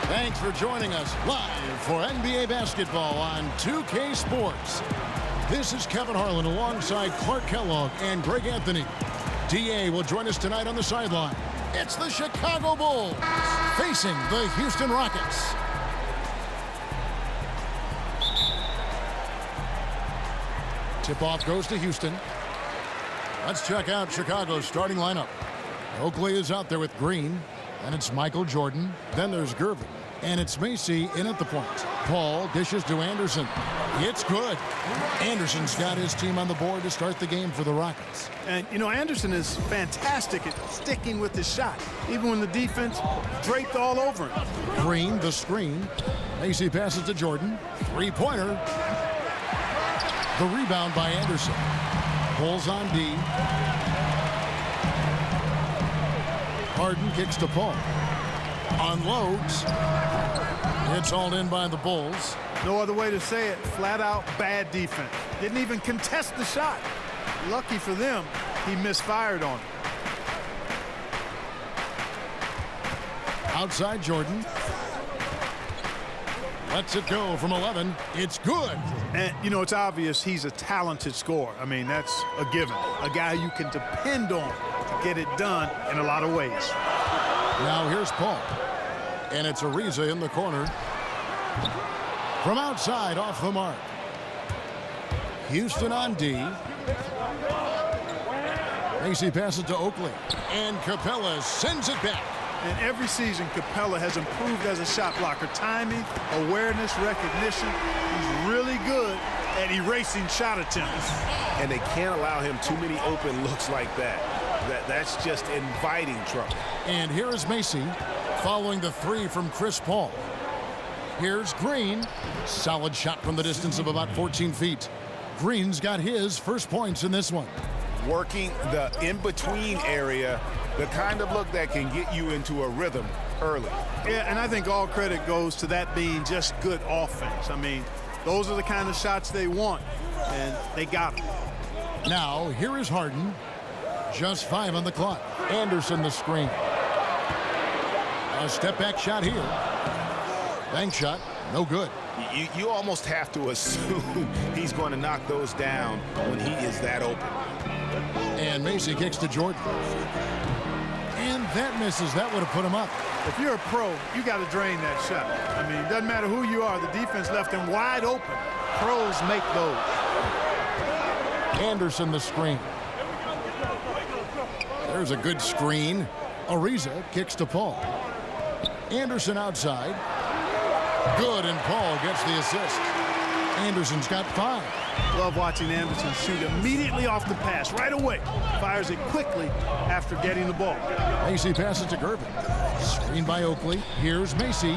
Thanks for joining us live for NBA basketball on 2K Sports. This is Kevin Harlan alongside Clark Kellogg and Greg Anthony. DA will join us tonight on the sideline. It's the Chicago Bulls facing the Houston Rockets. Tip-off goes to Houston. Let's check out Chicago's starting lineup. Oakley is out there with Green, and it's Michael Jordan. Then there's Gervin, and it's Macy in at the point. Paul dishes to Anderson. It's good. Anderson's got his team on the board to start the game for the Rockets. And, you know, Anderson is fantastic at sticking with his shot, even when the defense draped all over him. Green, the screen. Macy passes to Jordan. Three-pointer. The rebound by Anderson. Bulls on D. Harden kicks to Paul. Unloads. It's all in by the Bulls. No other way to say it. Flat out bad defense. Didn't even contest the shot. Lucky for them, he misfired on it. Outside Jordan. Lets it go from 11. It's good. And, you know, it's obvious he's a talented scorer. I mean, that's a given. A guy you can depend on to get it done in a lot of ways. Now here's Paul. And it's Ariza in the corner. From outside, off the mark. Houston on D. Macy passes to Oakley. And Capella sends it back. And every season, Capella has improved as a shot blocker. Timing, awareness, recognition. He's really good at erasing shot attempts. And they can't allow him too many open looks like that. That's just inviting trouble. And here is Macy following the three from Chris Paul. Here's Green. Solid shot from the distance of about 14 feet. Green's got his first points in this one. Working the in-between area, the kind of look that can get you into a rhythm early. Yeah, and I think all credit goes to that being just good offense. I mean, those are the kind of shots they want, and they got them. Now, here is Harden. Just 5 on the clock. Anderson the screen. A step-back shot here. Bank shot, no good. You almost have to assume he's going to knock those down when he is that open. And Macy kicks to Jordan. And that misses. That would have put him up. If you're a pro, you got to drain that shot. I mean, it doesn't matter who you are. The defense left him wide open. Pros make those. Anderson the screen. There's a good screen. Ariza kicks to Paul. Anderson outside. Good, and Paul gets the assist. Anderson's got 5. Love watching Anderson shoot immediately off the pass, right away. Fires it quickly after getting the ball. Macy passes to Gervin. Screen by Oakley. Here's Macy.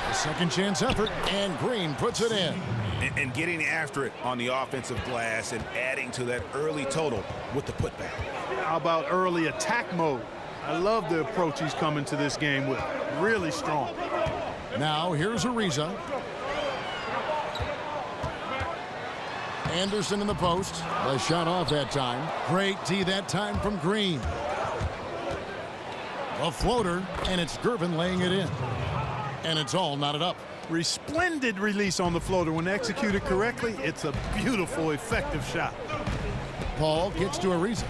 A second chance effort, and Green puts it in. And getting after it on the offensive glass and adding to that early total with the putback. How about early attack mode? I love the approach he's coming to this game with. Really strong. Now here's Ariza. Anderson in the post. The shot off that time. Great D that time from Green. A floater, and it's Gervin laying it in. And it's all knotted up. Resplendent release on the floater. When executed correctly, it's a beautiful, effective shot. Paul gets to Ariza.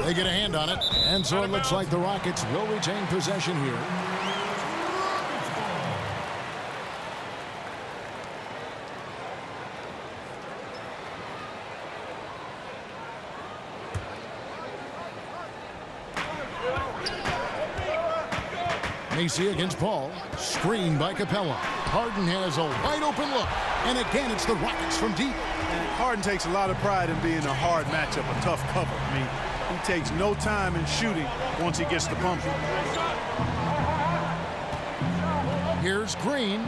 They get a hand on it, and so it looks like the Rockets will retain possession here. Macy against Paul. Screen by Capella. Harden has a wide open look. And again, it's the Rockets from deep. And Harden takes a lot of pride in being a hard matchup, a tough cover. I mean, he takes no time in shooting once he gets the pump. Here's Green.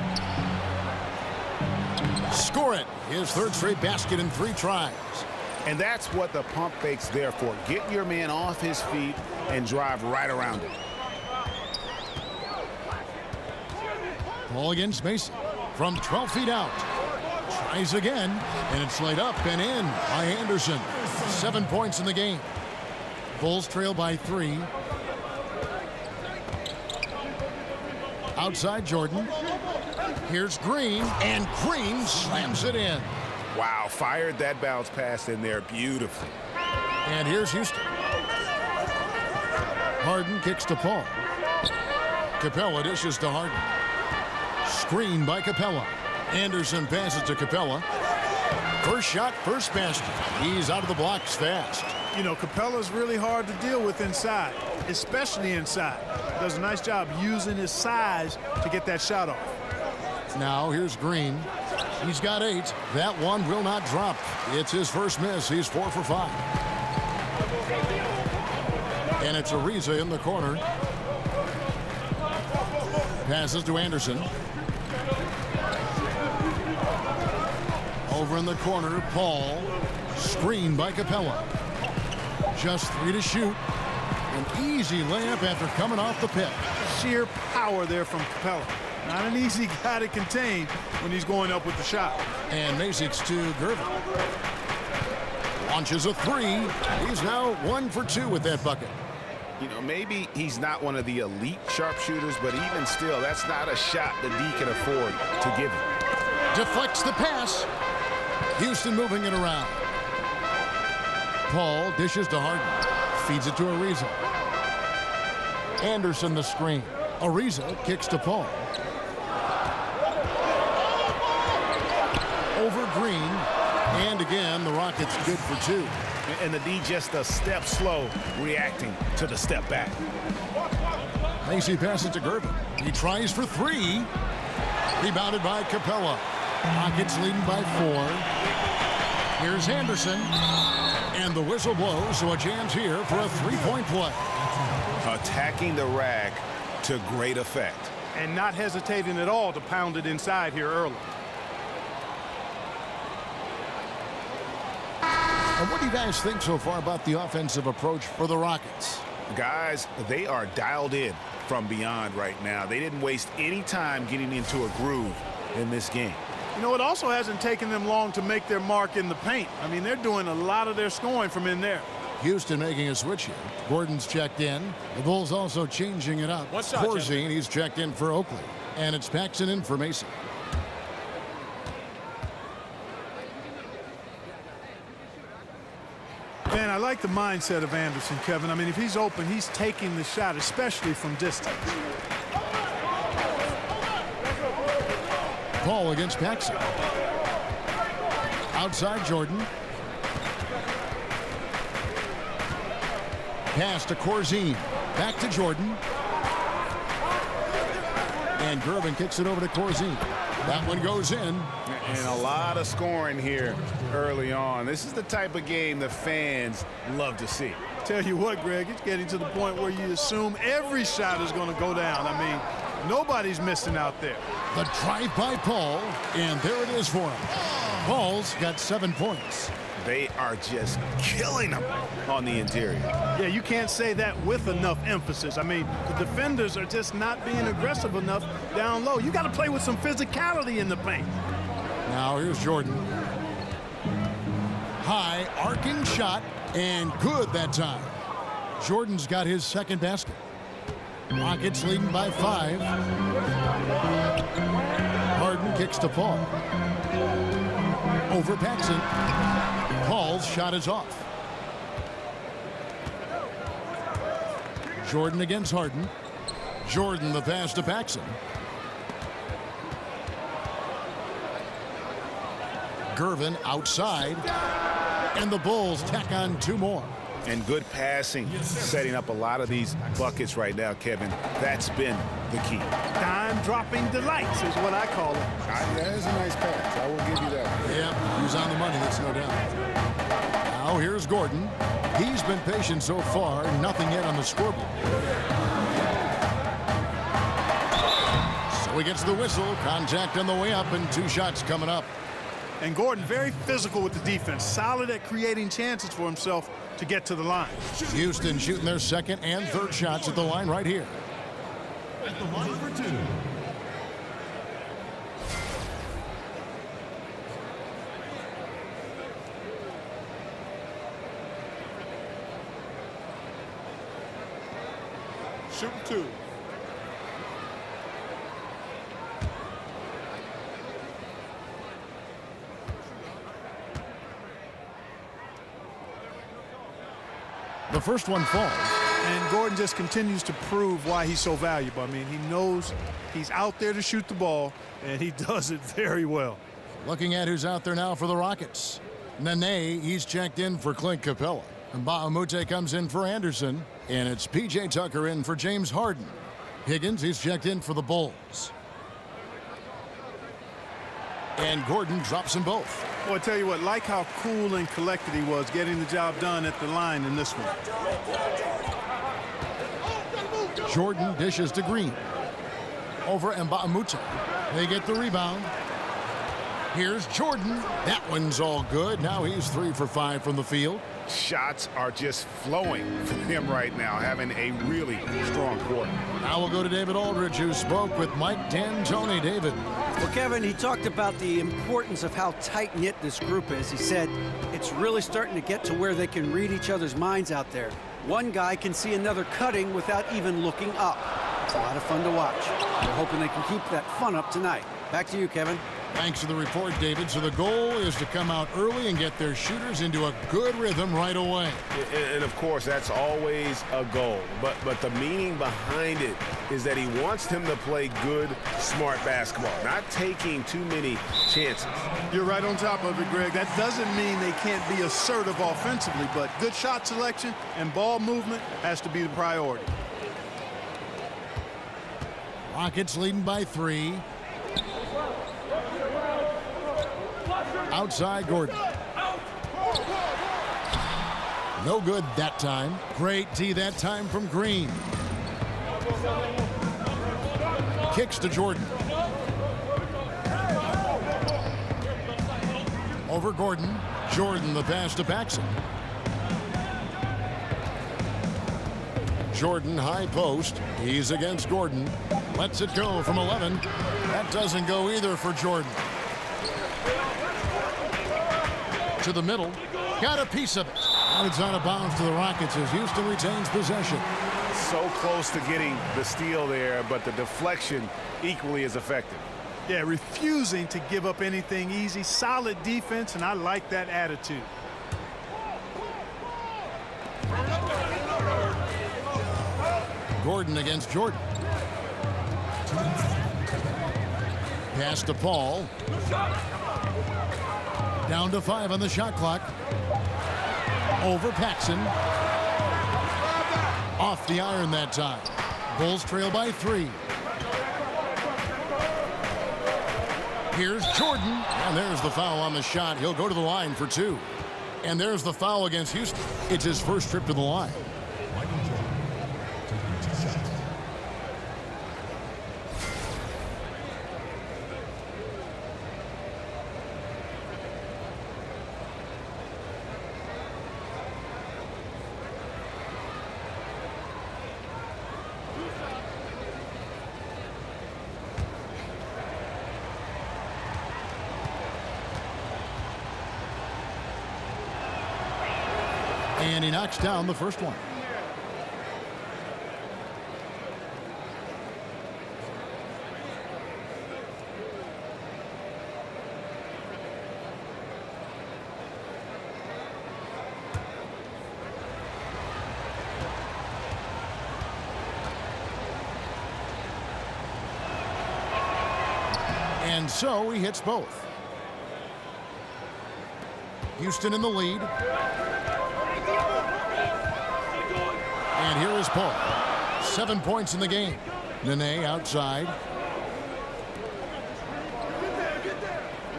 Score it. His third straight basket in 3 tries. And that's what the pump fake's there for. Get your man off his feet and drive right around him. Ball against Macy from 12 feet out. Tries again, and it's laid up and in by Anderson. 7 points in the game. Bulls trail by 3. Outside Jordan. Here's Green, and Green slams it in. Wow, fired that bounce pass in there beautifully. And here's Houston. Harden kicks to Paul. Capella dishes to Harden. Screen by Capella. Anderson passes to Capella. First shot, first basket. He's out of the blocks fast. You know, Capella's really hard to deal with inside, especially inside. Does a nice job using his size to get that shot off. Now here's Green. He's got 8. That one will not drop. It's his first miss. He's 4 for 5. And it's Ariza in the corner. Passes to Anderson. Over in the corner, Paul. Screen by Capella. Just 3 to shoot. An easy layup after coming off the pick. Sheer power there from Capella. Not an easy guy to contain when he's going up with the shot. And Masic's to Gervin. Launches a 3. He's now 1 for 2 with that bucket. You know, maybe he's not one of the elite sharpshooters, but even still, that's not a shot that D can afford to give him. Deflects the pass. Houston moving it around. Paul dishes to Harden. Feeds it to Ariza. Anderson the screen. Ariza kicks to Paul. Over Green. And again, the Rockets good for 2. And the D just a step slow, reacting to the step back. Macy passes to Gervin. He tries for 3. Rebounded by Capella. Rockets leading by 4. Here's Anderson. And the whistle blows, so a chance here for a 3-point play. Attacking the rack to great effect. And not hesitating at all to pound it inside here early. And what do you guys think so far about the offensive approach for the Rockets? Guys, they are dialed in from beyond right now. They didn't waste any time getting into a groove in this game. You know, it also hasn't taken them long to make their mark in the paint. I mean, they're doing a lot of their scoring from in there. Houston making a switch here. Gordon's checked in. The Bulls also changing it up. Corzine, he's checked in for Oakley. And it's Paxson in for Mason. Man, I like the mindset of Anderson, Kevin. I mean, if he's open, he's taking the shot, especially from distance. Paul against Paxson. Outside Jordan. Pass to Corzine. Back to Jordan. And Gervin kicks it over to Corzine. That one goes in. And a lot of scoring here early on. This is the type of game the fans love to see. Tell you what, Greg, it's getting to the point where you assume every shot is going to go down. I mean, nobody's missing out there. The drive by Paul, and there it is for him. Paul's got 7 points. They are just killing them on the interior. Yeah, you can't say that with enough emphasis. I mean, the defenders are just not being aggressive enough down low. You got to play with some physicality in the paint. Now here's Jordan. High, arcing shot, and good that time. Jordan's got his second basket. Rockets leading by 5. Harden kicks to Paul. Over Paxson. Paul's shot is off. Jordan against Harden. Jordan the pass to Paxson. Gervin outside. And the Bulls tack on 2 more. And good passing, setting up a lot of these buckets right now, Kevin. That's been the key. Dime-dropping delights is what I call it. That is a nice pass. I will give you that. Yeah, he's on the money, that's no doubt. Now here's Gordon. He's been patient so far, nothing yet on the scoreboard. So he gets the whistle, contact on the way up, and 2 shots coming up. And Gordon very physical with the defense, solid at creating chances for himself to get to the line. Houston shooting their second and third shots at the line right here. At the line for 2. Shooting 2. first one falls. And Gordon just continues to prove why he's so valuable. I mean, he knows he's out there to shoot the ball, and he does it very well. Looking at who's out there now for the Rockets. Nene, he's checked in for Clint Capella. And Bahamute comes in for Anderson. And it's P.J. Tucker in for James Harden. Higgins, he's checked in for the Bulls. And Gordon drops them both. Well, I tell you what, like how cool and collected he was getting the job done at the line in this one. Jordan dishes to Green. Over Mbamute. They get the rebound. Here's Jordan. That one's all good. Now he's 3 for 5 from the field. Shots are just flowing for him right now, having a really strong quarter. Now we'll go to David Aldridge, who spoke with Mike D'Antoni. David. Well, Kevin, he talked about the importance of how tight-knit this group is. He said it's really starting to get to where they can read each other's minds out there. One guy can see another cutting without even looking up. It's a lot of fun to watch. We're hoping they can keep that fun up tonight. Back to you, Kevin. Thanks for the report, David. So the goal is to come out early and get their shooters into a good rhythm right away. And of course, that's always a goal. But the meaning behind it is that he wants them to play good, smart basketball, not taking too many chances. You're right on top of it, Greg. That doesn't mean they can't be assertive offensively, but good shot selection and ball movement has to be the priority. Rockets leading by 3. Outside Gordon. No good that time. Great D that time from Green. Kicks to Jordan. Over Gordon. Jordan the pass to Paxson. Jordan high post. He's against Gordon. Lets it go from 11. That doesn't go either for Jordan. To the middle. Got a piece of it. And it's out of bounds to the Rockets as Houston retains possession. So close to getting the steal there, but the deflection equally as effective. Yeah, refusing to give up anything easy. Solid defense, and I like that attitude. Gordon against Jordan. Pass to Paul. Down to 5 on the shot clock. Over Paxson. Off the iron that time. Bulls trail by 3. Here's Jordan. And there's the foul on the shot. He'll go to the line for 2. And there's the foul against Houston. It's his first trip to the line. Michael Jordan taking 2 shots. And he knocks down the first one. And so he hits both. Houston in the lead. And here is Paul. 7 points in the game. Nene outside.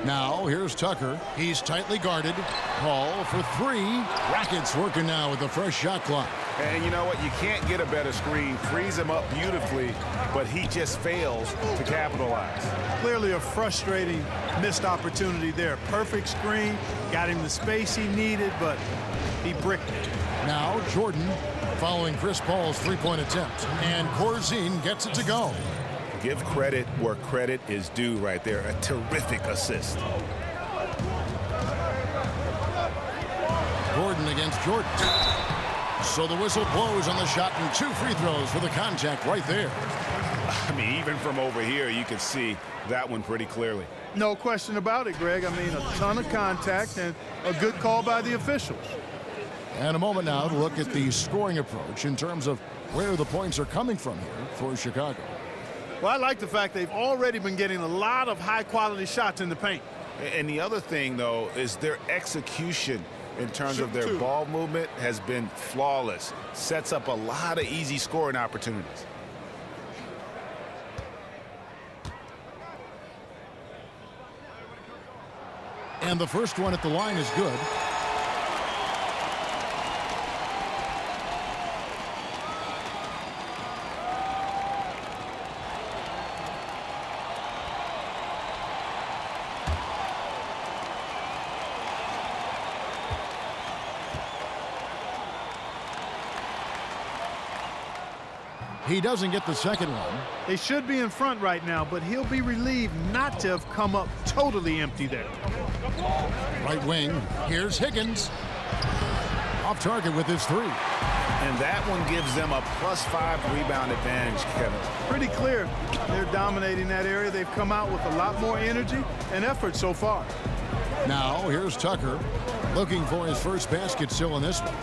Now here's Tucker. He's tightly guarded. Paul for 3. Rockets working now with the fresh shot clock. And you know what? You can't get a better screen. Frees him up beautifully, but he just fails to capitalize. Clearly a frustrating missed opportunity there. Perfect screen. Got him the space he needed, but he bricked it. Now Jordan following Chris Paul's 3-point attempt. And Corzine gets it to go. Give credit where credit is due right there. A terrific assist. Gordon against Jordan. So the whistle blows on the shot and 2 free throws for the contact right there. I mean, even from over here, you can see that one pretty clearly. No question about it, Greg. I mean, a ton of contact and a good call by the officials. And a moment now to look at the scoring approach in terms of where the points are coming from here for Chicago. Well, I like the fact they've already been getting a lot of high-quality shots in the paint. And the other thing, though, is their execution in terms of their ball movement has been flawless. Sets up a lot of easy scoring opportunities. And the first one at the line is good. He doesn't get the second one. They should be in front right now, but he'll be relieved not to have come up totally empty there. Right wing, here's Higgins. Off target with his 3. And that one gives them a +5 rebound advantage, Kevin. Pretty clear. They're dominating that area. They've come out with a lot more energy and effort so far. Now, here's Tucker looking for his first basket still in this one.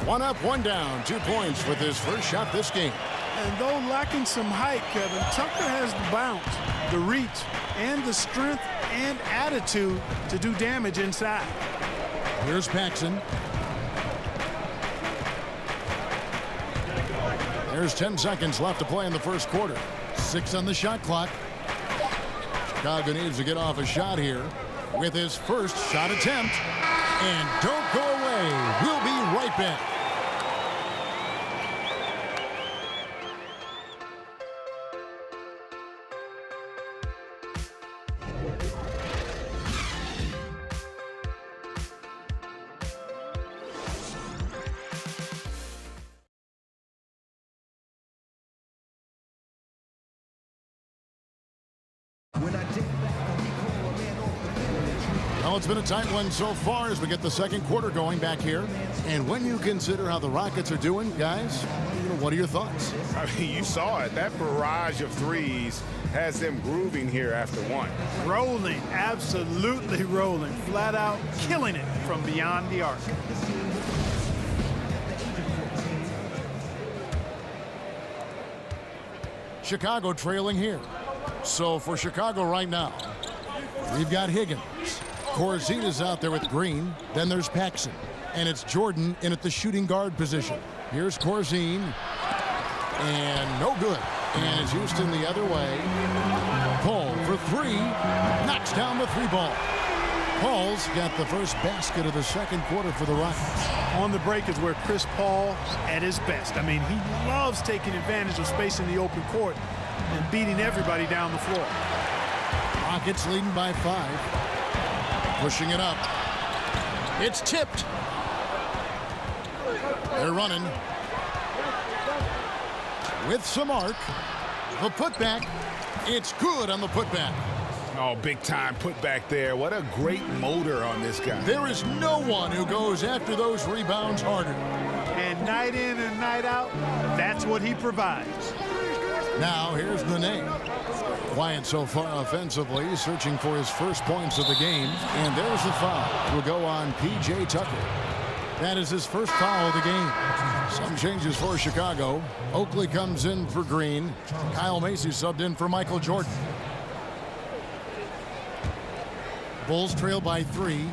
1 up, 1 down, 2 points with his first shot this game. And though lacking some height, Kevin, Tucker has the bounce, the reach, and the strength and attitude to do damage inside. Here's Paxson. There's 10 seconds left to play in the first quarter. 6 on the shot clock. Chicago needs to get off a shot here with his first shot attempt. And don't go away. We'll be right back. Well, it's been a tight one so far as we get the second quarter going back here. And when you consider how the Rockets are doing, guys, what are your thoughts? I mean, you saw it. That barrage of threes has them grooving here after one. Rolling, absolutely rolling, flat out killing it from beyond the arc. Chicago trailing here. So for Chicago right now, we've got Higgins. Corzine is out there with Green. Then there's Paxson. And it's Jordan in at the shooting guard position. Here's Corzine. And no good. And it's Houston the other way. Paul for 3. Knocks down the 3 ball. Paul's got the first basket of the second quarter for the Rockets. On the break is where Chris Paul at his best. I mean, he loves taking advantage of space in the open court and beating everybody down the floor. Rockets leading by 5. Pushing it up. It's tipped. They're running. With some arc. The putback. It's good on the putback. Oh, big time putback there. What a great motor on this guy. There is no one who goes after those rebounds harder. And night in and night out, that's what he provides. Now here's Nene. Quiet so far offensively, searching for his first points of the game. And there's the foul. Will go on P.J. Tucker. That is his first foul of the game. Some changes for Chicago. Oakley comes in for Green. Kyle Macy subbed in for Michael Jordan. Bulls trail by 3.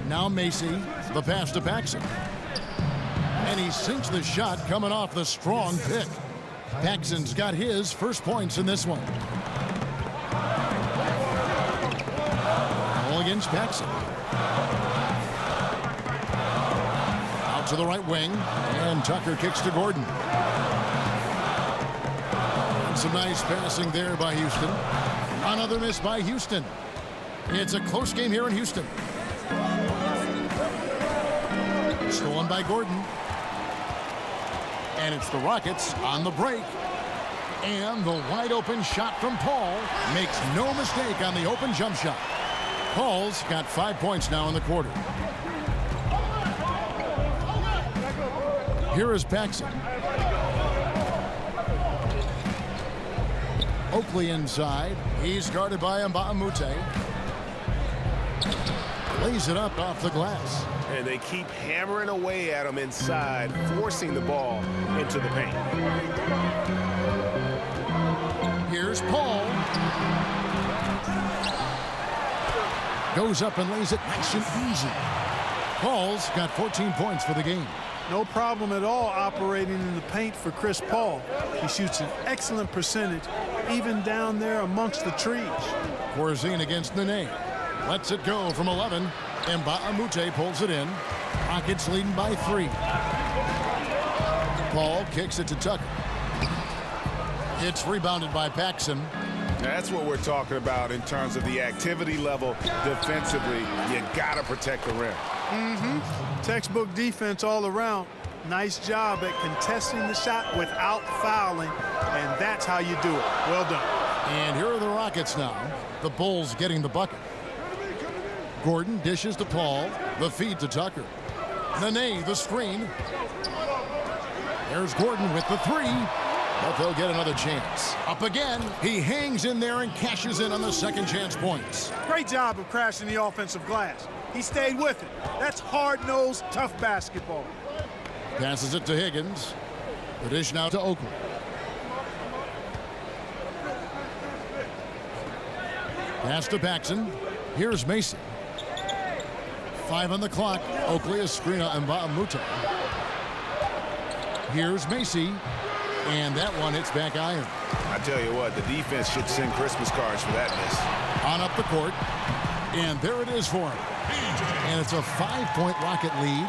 Now Macy, the pass to Paxson. And he sinks the shot coming off the strong pick. Paxson's got his first points in this one. All against Paxson. Out to the right wing, and Tucker kicks to Gordon. And some nice passing there by Houston. Another miss by Houston. It's a close game here in Houston. Stolen by Gordon. And it's the Rockets on the break. And the wide open shot from Paul makes no mistake on the open jump shot. Paul's got 5 points now in the quarter. Here is Paxson. Oakley inside. He's guarded by Mbah a Moute. lays it up off the glass. And they keep hammering away at him inside, forcing the ball into the paint. Here's Paul. Goes up and lays it nice and easy. Paul's got 14 points for the game. No problem at all operating in the paint for Chris Paul. He shoots an excellent percentage, even down there amongst the trees. Corzine against Nene. Lets it go from 11. And Mbah-a-Moute pulls it in. Rockets leading by 3. Paul kicks it to Tucker. It's rebounded by Paxson. That's what we're talking about in terms of the activity level defensively. You got to protect the rim. Textbook defense all around. Nice job at contesting the shot without fouling, and that's how you do it. Well done. And here are the Rockets now. The Bulls getting the bucket. Gordon dishes to Paul. The feed to Tucker. Nene, the screen. There's Gordon with the 3. But they'll get another chance. Up again. He hangs in there and cashes in on the second chance points. Great job of crashing the offensive glass. He stayed with it. That's hard-nosed, tough basketball. Passes it to Higgins. The dish now to Oakley. Pass to Paxson. Here's Macy. 5 on the clock. Oakley, a screen on Mbah-a-Moute. Here's Macy. And that one hits back iron. I tell you what, the defense should send Christmas cards for that miss. On up the court. And there it is for him. And it's a 5-point Rocket lead.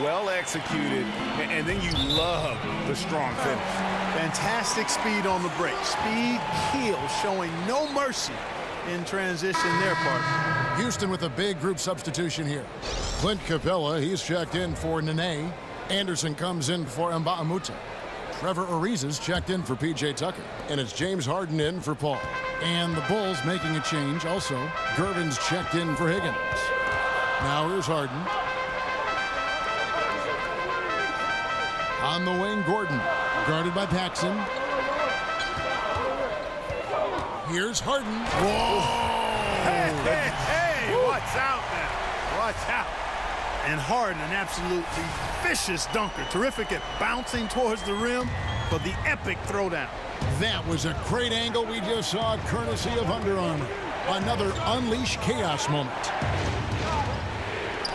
Well executed, and then you love the strong finish. Fantastic speed on the break. Speed kills, showing no mercy in transition there, partner. Houston with a big group substitution here. Clint Capella, he's checked in for Nene. Anderson comes in for Mbah-a-Moute. Trevor Ariza's checked in for P.J. Tucker. And it's James Harden in for Paul. And the Bulls making a change also. Gervin's checked in for Higgins. Now here's Harden. On the wing, Gordon. Guarded by Paxson. Here's Harden. Whoa! Hey, watch out now. Watch out. And Harden, an absolutely vicious dunker. Terrific at bouncing towards the rim for the epic throwdown. That was a great angle we just saw, courtesy of Under Armour. Another Unleash Chaos moment.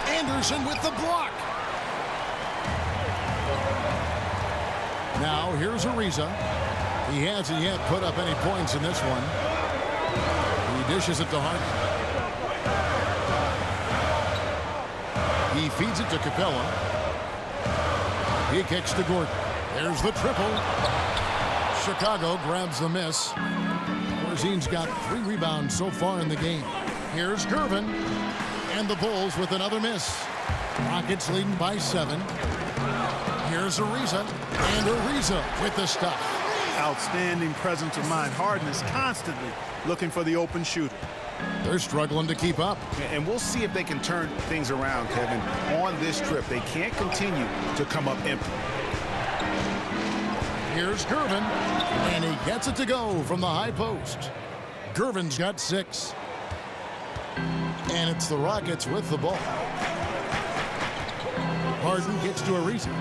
Anderson with the block. Now here's Ariza. He hasn't yet put up any points in this one. He dishes it to Harden. He feeds it to Capella. He kicks to Gordon. There's the triple. Chicago grabs the miss. Corzine's got 3 rebounds so far in the game. Here's Gervin. And the Bulls with another miss. Rockets leading by 7. Here's Ariza. And Ariza with the stuff. Outstanding presence of mind. Harden is constantly looking for the open shooter. They're struggling to keep up. And we'll see if they can turn things around, Kevin. On this trip, they can't continue to come up empty. Here's Gervin. And he gets it to go from the high post. Gervin's got 6. And it's the Rockets with the ball. Harden gets to Ariza.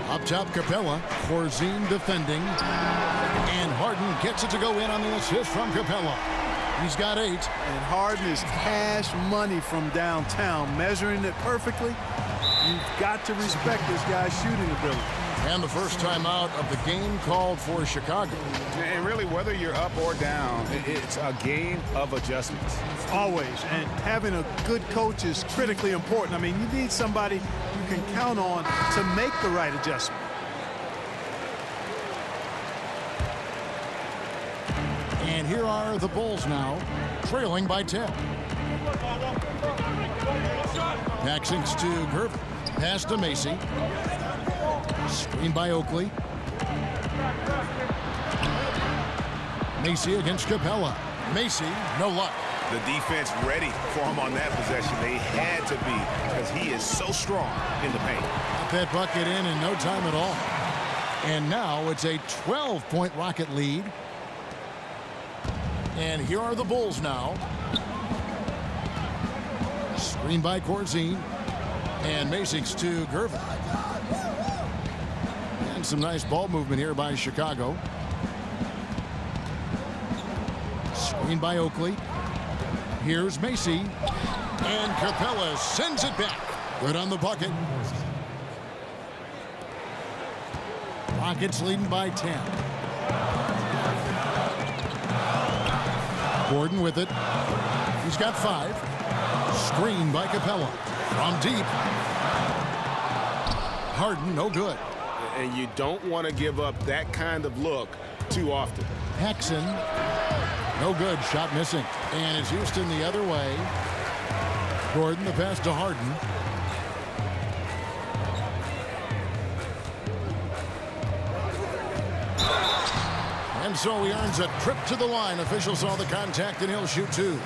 Up top, Capella. Corzine defending. And Harden gets it to go in on the assist from Capella. He's got 8. And Harden is cash money from downtown, measuring it perfectly. You've got to respect this guy's shooting ability. And the first time out of the game called for Chicago. And really, whether you're up or down, it's a game of adjustments. Always. And having a good coach is critically important. I mean, you need somebody you can count on to make the right adjustment. And here are the Bulls now, trailing by 10. Paxson's to Gervin. Pass to Macy. Screen by Oakley. Macy against Capella. Macy, no luck. The defense ready for him on that possession. They had to be, because he is so strong in the paint. Got that bucket in no time at all. And now it's a 12-point Rocket lead. And here are the Bulls now. Screen by Corzine. And Macy's to Gervin. And some nice ball movement here by Chicago. Screen by Oakley. Here's Macy. And Capella sends it back. Good on the bucket. Rockets leading by 10. Gordon with it. He's got 5. Screen by Capella. From deep. Harden, no good. And you don't want to give up that kind of look too often. Paxson, no good. Shot missing. And it's Houston the other way. Gordon, the pass to Harden. And so he earns a trip to the line. Officials saw the contact, and he'll shoot 2.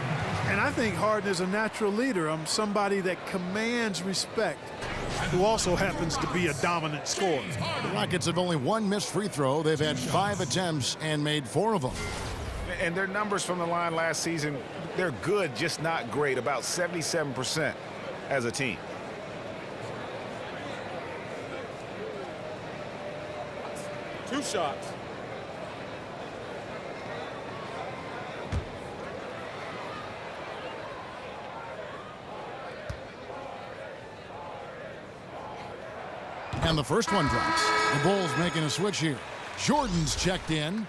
And I think Harden is a natural leader. Somebody that commands respect, who also happens to be a dominant scorer. The Rockets have only 1 missed free throw. They've had 5 attempts and made 4 of them. And their numbers from the line last season, they're good, just not great, about 77% as a team. Two shots. And the first one drops. The Bulls making a switch here. Jordan's checked in.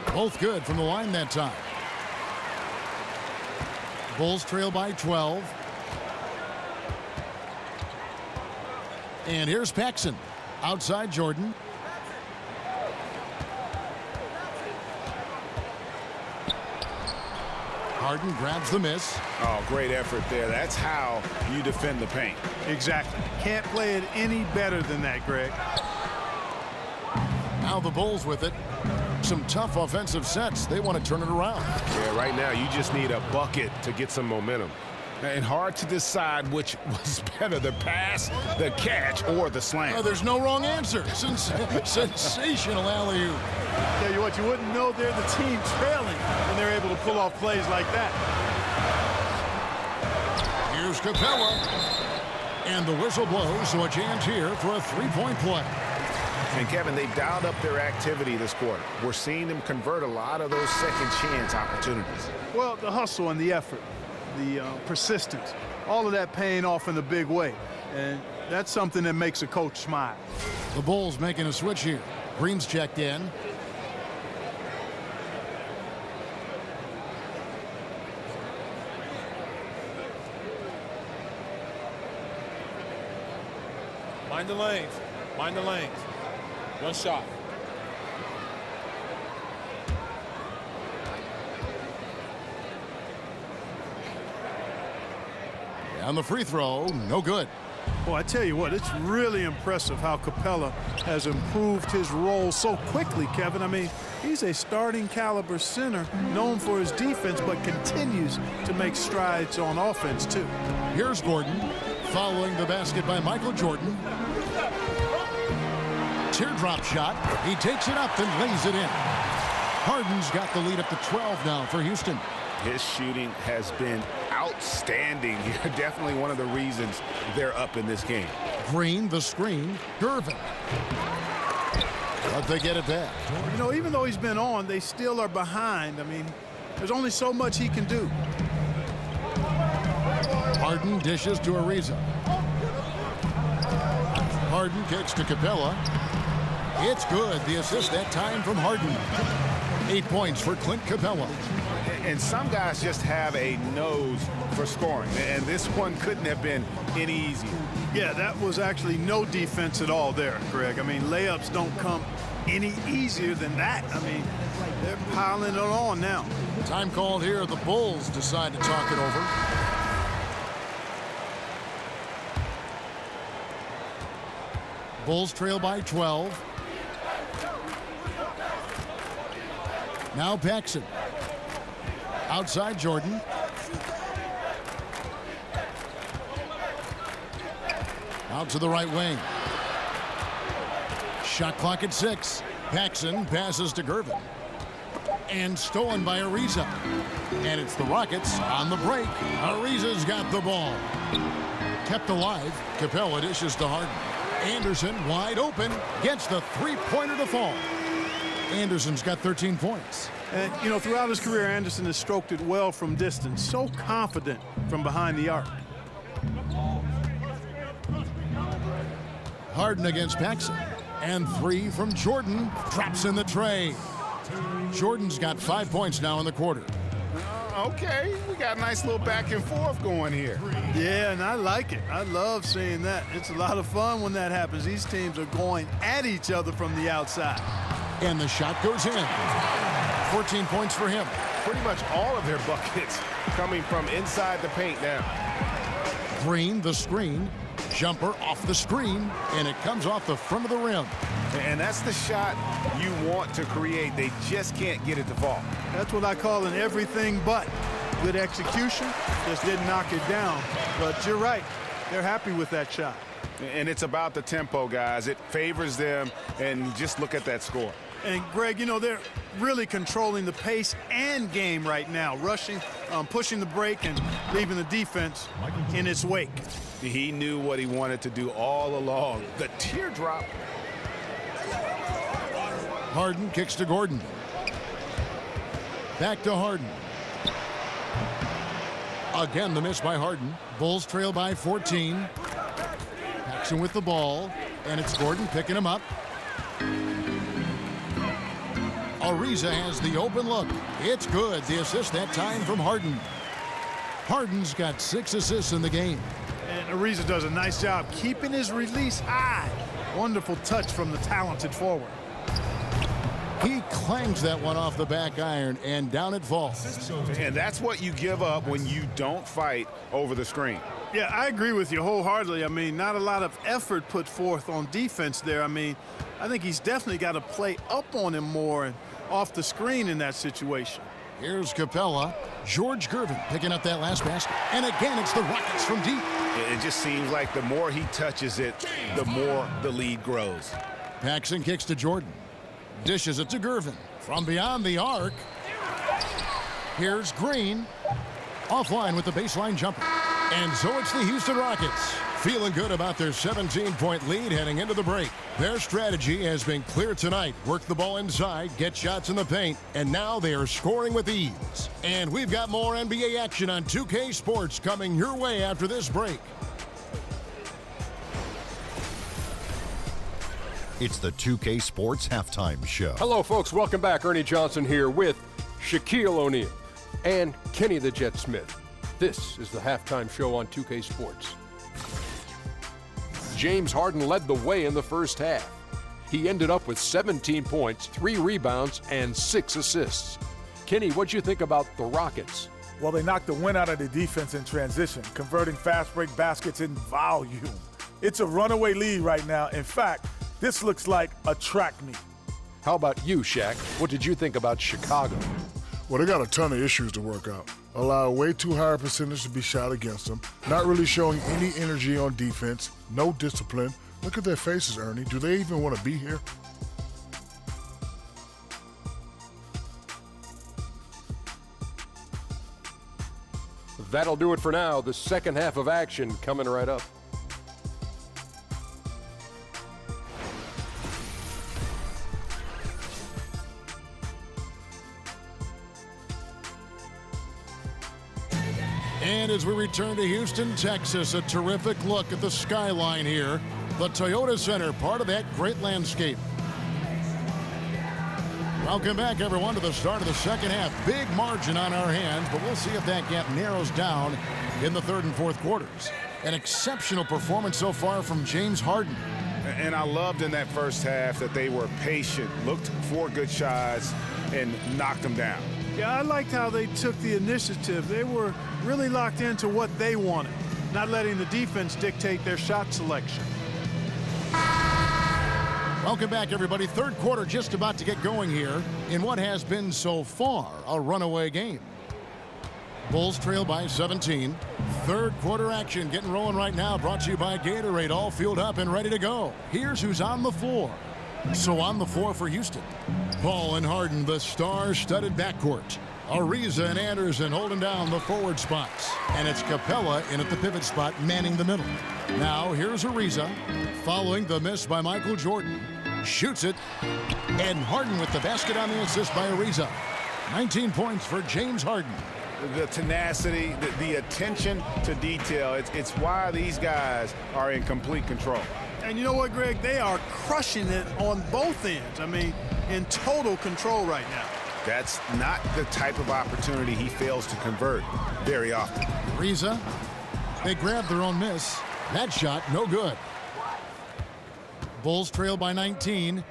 Both good from the line that time. Bulls trail by 12. And here's Paxson. Outside Jordan. Harden grabs the miss. Oh, great effort there. That's how you defend the paint. Exactly. Can't play it any better than that, Greg. Now the Bulls with it. Some tough offensive sets. They want to turn it around. Yeah, right now you just need a bucket to get some momentum. And hard to decide which was better, the pass, the catch, or the slam. Oh, there's no wrong answer. Sensational alley-oop. Tell you what, you wouldn't know they're the team trailing when they're able to pull off plays like that. Here's Capella. And the whistle blows, so a chance here for a three-point play. And Kevin, they've dialed up their activity this quarter. We're seeing them convert a lot of those second chance opportunities. Well, the hustle and the effort, the persistence, all of that paying off in a big way. And that's something that makes a coach smile. The Bulls making a switch here. Green's checked in. Mind the lanes. Mind the lanes. One shot. On the free throw, no good. Well, I tell you what, it's really impressive how Capella has improved his role so quickly, Kevin. I mean, he's a starting caliber center known for his defense, but continues to make strides on offense, too. Here's Gordon, following the basket by Michael Jordan. Teardrop shot. He takes it up and lays it in. Harden's got the lead up to 12 now for Houston. His shooting has been outstanding here. Definitely one of the reasons they're up in this game. Green, the screen, Gervin. But they get it back. You know, even though he's been on, they still are behind. I mean, there's only so much he can do. Harden dishes to Ariza. Harden kicks to Capella. It's good. The assist that time from Harden. 8 points for Clint Capella. And some guys just have a nose for scoring, and this one couldn't have been any easier. Yeah, that was actually no defense at all there, Greg. I mean, layups don't come any easier than that. I mean, they're piling it on now. Time called here. The Bulls decide to talk it over. Bulls trail by 12. Now Paxson. Outside Jordan. Out to the right wing. Shot clock at 6. Paxson passes to Gervin. And stolen by Ariza. And it's the Rockets on the break. Ariza's got the ball. Kept alive. Capella dishes to Harden. Anderson wide open. Gets the three-pointer to fall. Anderson's got 13 points. And, you know, throughout his career, Anderson has stroked it well from distance. So confident from behind the arc. Harden against Paxson. And 3 from Jordan. Drops in the tray. Jordan's got 5 points now in the quarter. Okay, we got a nice little back and forth going here. Yeah, and I like it. I love seeing that. It's a lot of fun when that happens. These teams are going at each other from the outside. And the shot goes in. 14 points for him. Pretty much all of their buckets coming from inside the paint now. Green, the screen. Jumper off the screen, and it comes off the front of the rim. And that's the shot you want to create. They just can't get it to fall. That's what I call an everything but. Good execution, just didn't knock it down. But you're right, they're happy with that shot. And it's about the tempo, guys. It favors them, and just look at that score. And Greg, you know, they're really controlling the pace and game right now, rushing, pushing the break, and leaving the defense in its wake. He knew what he wanted to do all along. The teardrop. Harden kicks to Gordon. Back to Harden. Again, the miss by Harden. Bulls trail by 14. Paxson with the ball, and it's Gordon picking him up. Ariza has the open look. It's good. The assist that time from Harden. Harden's got 6 assists in the game. And Ariza does a nice job keeping his release high. Wonderful touch from the talented forward. He clangs that one off the back iron, and down it falls. And that's what you give up when you don't fight over the screen. Yeah, I agree with you wholeheartedly. I mean, not a lot of effort put forth on defense there. I mean, I think he's definitely got to play up on him more and off the screen in that situation. Here's Capella. George Gervin picking up that last basket. And again, it's the Rockets from deep. It just seems like the more he touches it, the more the lead grows. Paxson kicks to Jordan. Dishes it to Gervin. From beyond the arc. Here's Green. Offline with the baseline jumper. And so it's the Houston Rockets. Feeling good about their 17-point lead heading into the break. Their strategy has been clear tonight. Work the ball inside, get shots in the paint, and now they are scoring with ease. And we've got more NBA action on 2K Sports coming your way after this break. It's the 2K Sports Halftime Show. Hello, folks. Welcome back. Ernie Johnson here with Shaquille O'Neal and Kenny the Jet Smith. This is the halftime show on 2K Sports. James Harden led the way in the first half. He ended up with 17 points, 3 rebounds, and 6 assists. Kenny, what'd you think about the Rockets? Well, they knocked the wind out of the defense in transition, converting fast break baskets in volume. It's a runaway lead right now. In fact, this looks like a track meet. How about you, Shaq? What did you think about Chicago? Well, they got a ton of issues to work out. Allow way too high a percentage to be shot against them. Not really showing any energy on defense. No discipline. Look at their faces, Ernie. Do they even want to be here? That'll do it for now. The second half of action coming right up. And as we return to Houston, Texas, a terrific look at the skyline here. The Toyota Center, part of that great landscape. Welcome back, everyone, to the start of the second half. Big margin on our hands, but we'll see if that gap narrows down in the third and fourth quarters. An exceptional performance so far from James Harden. And I loved in that first half that they were patient, looked for good shots, and knocked them down. Yeah, I liked how they took the initiative. They were really locked into what they wanted, not letting the defense dictate their shot selection. Welcome back, everybody. Third quarter just about to get going here in what has been so far a runaway game. Bulls trail by 17. Third quarter action getting rolling right now, brought to you by Gatorade, all fueled up and ready to go. Here's who's on the floor. So on the floor for Houston, Paul and Harden, the star-studded backcourt. Ariza and Anderson holding down the forward spots. And it's Capella in at the pivot spot, manning the middle. Now here's Ariza, following the miss by Michael Jordan. Shoots it, and Harden with the basket on the assist by Ariza. 19 points for James Harden. The tenacity, the attention to detail, it's why these guys are in complete control. And you know what, Greg? They are crushing it on both ends. I mean, in total control right now. That's not the type of opportunity he fails to convert very often. Ariza, they grab their own miss. That shot, no good. Bulls trail by 19.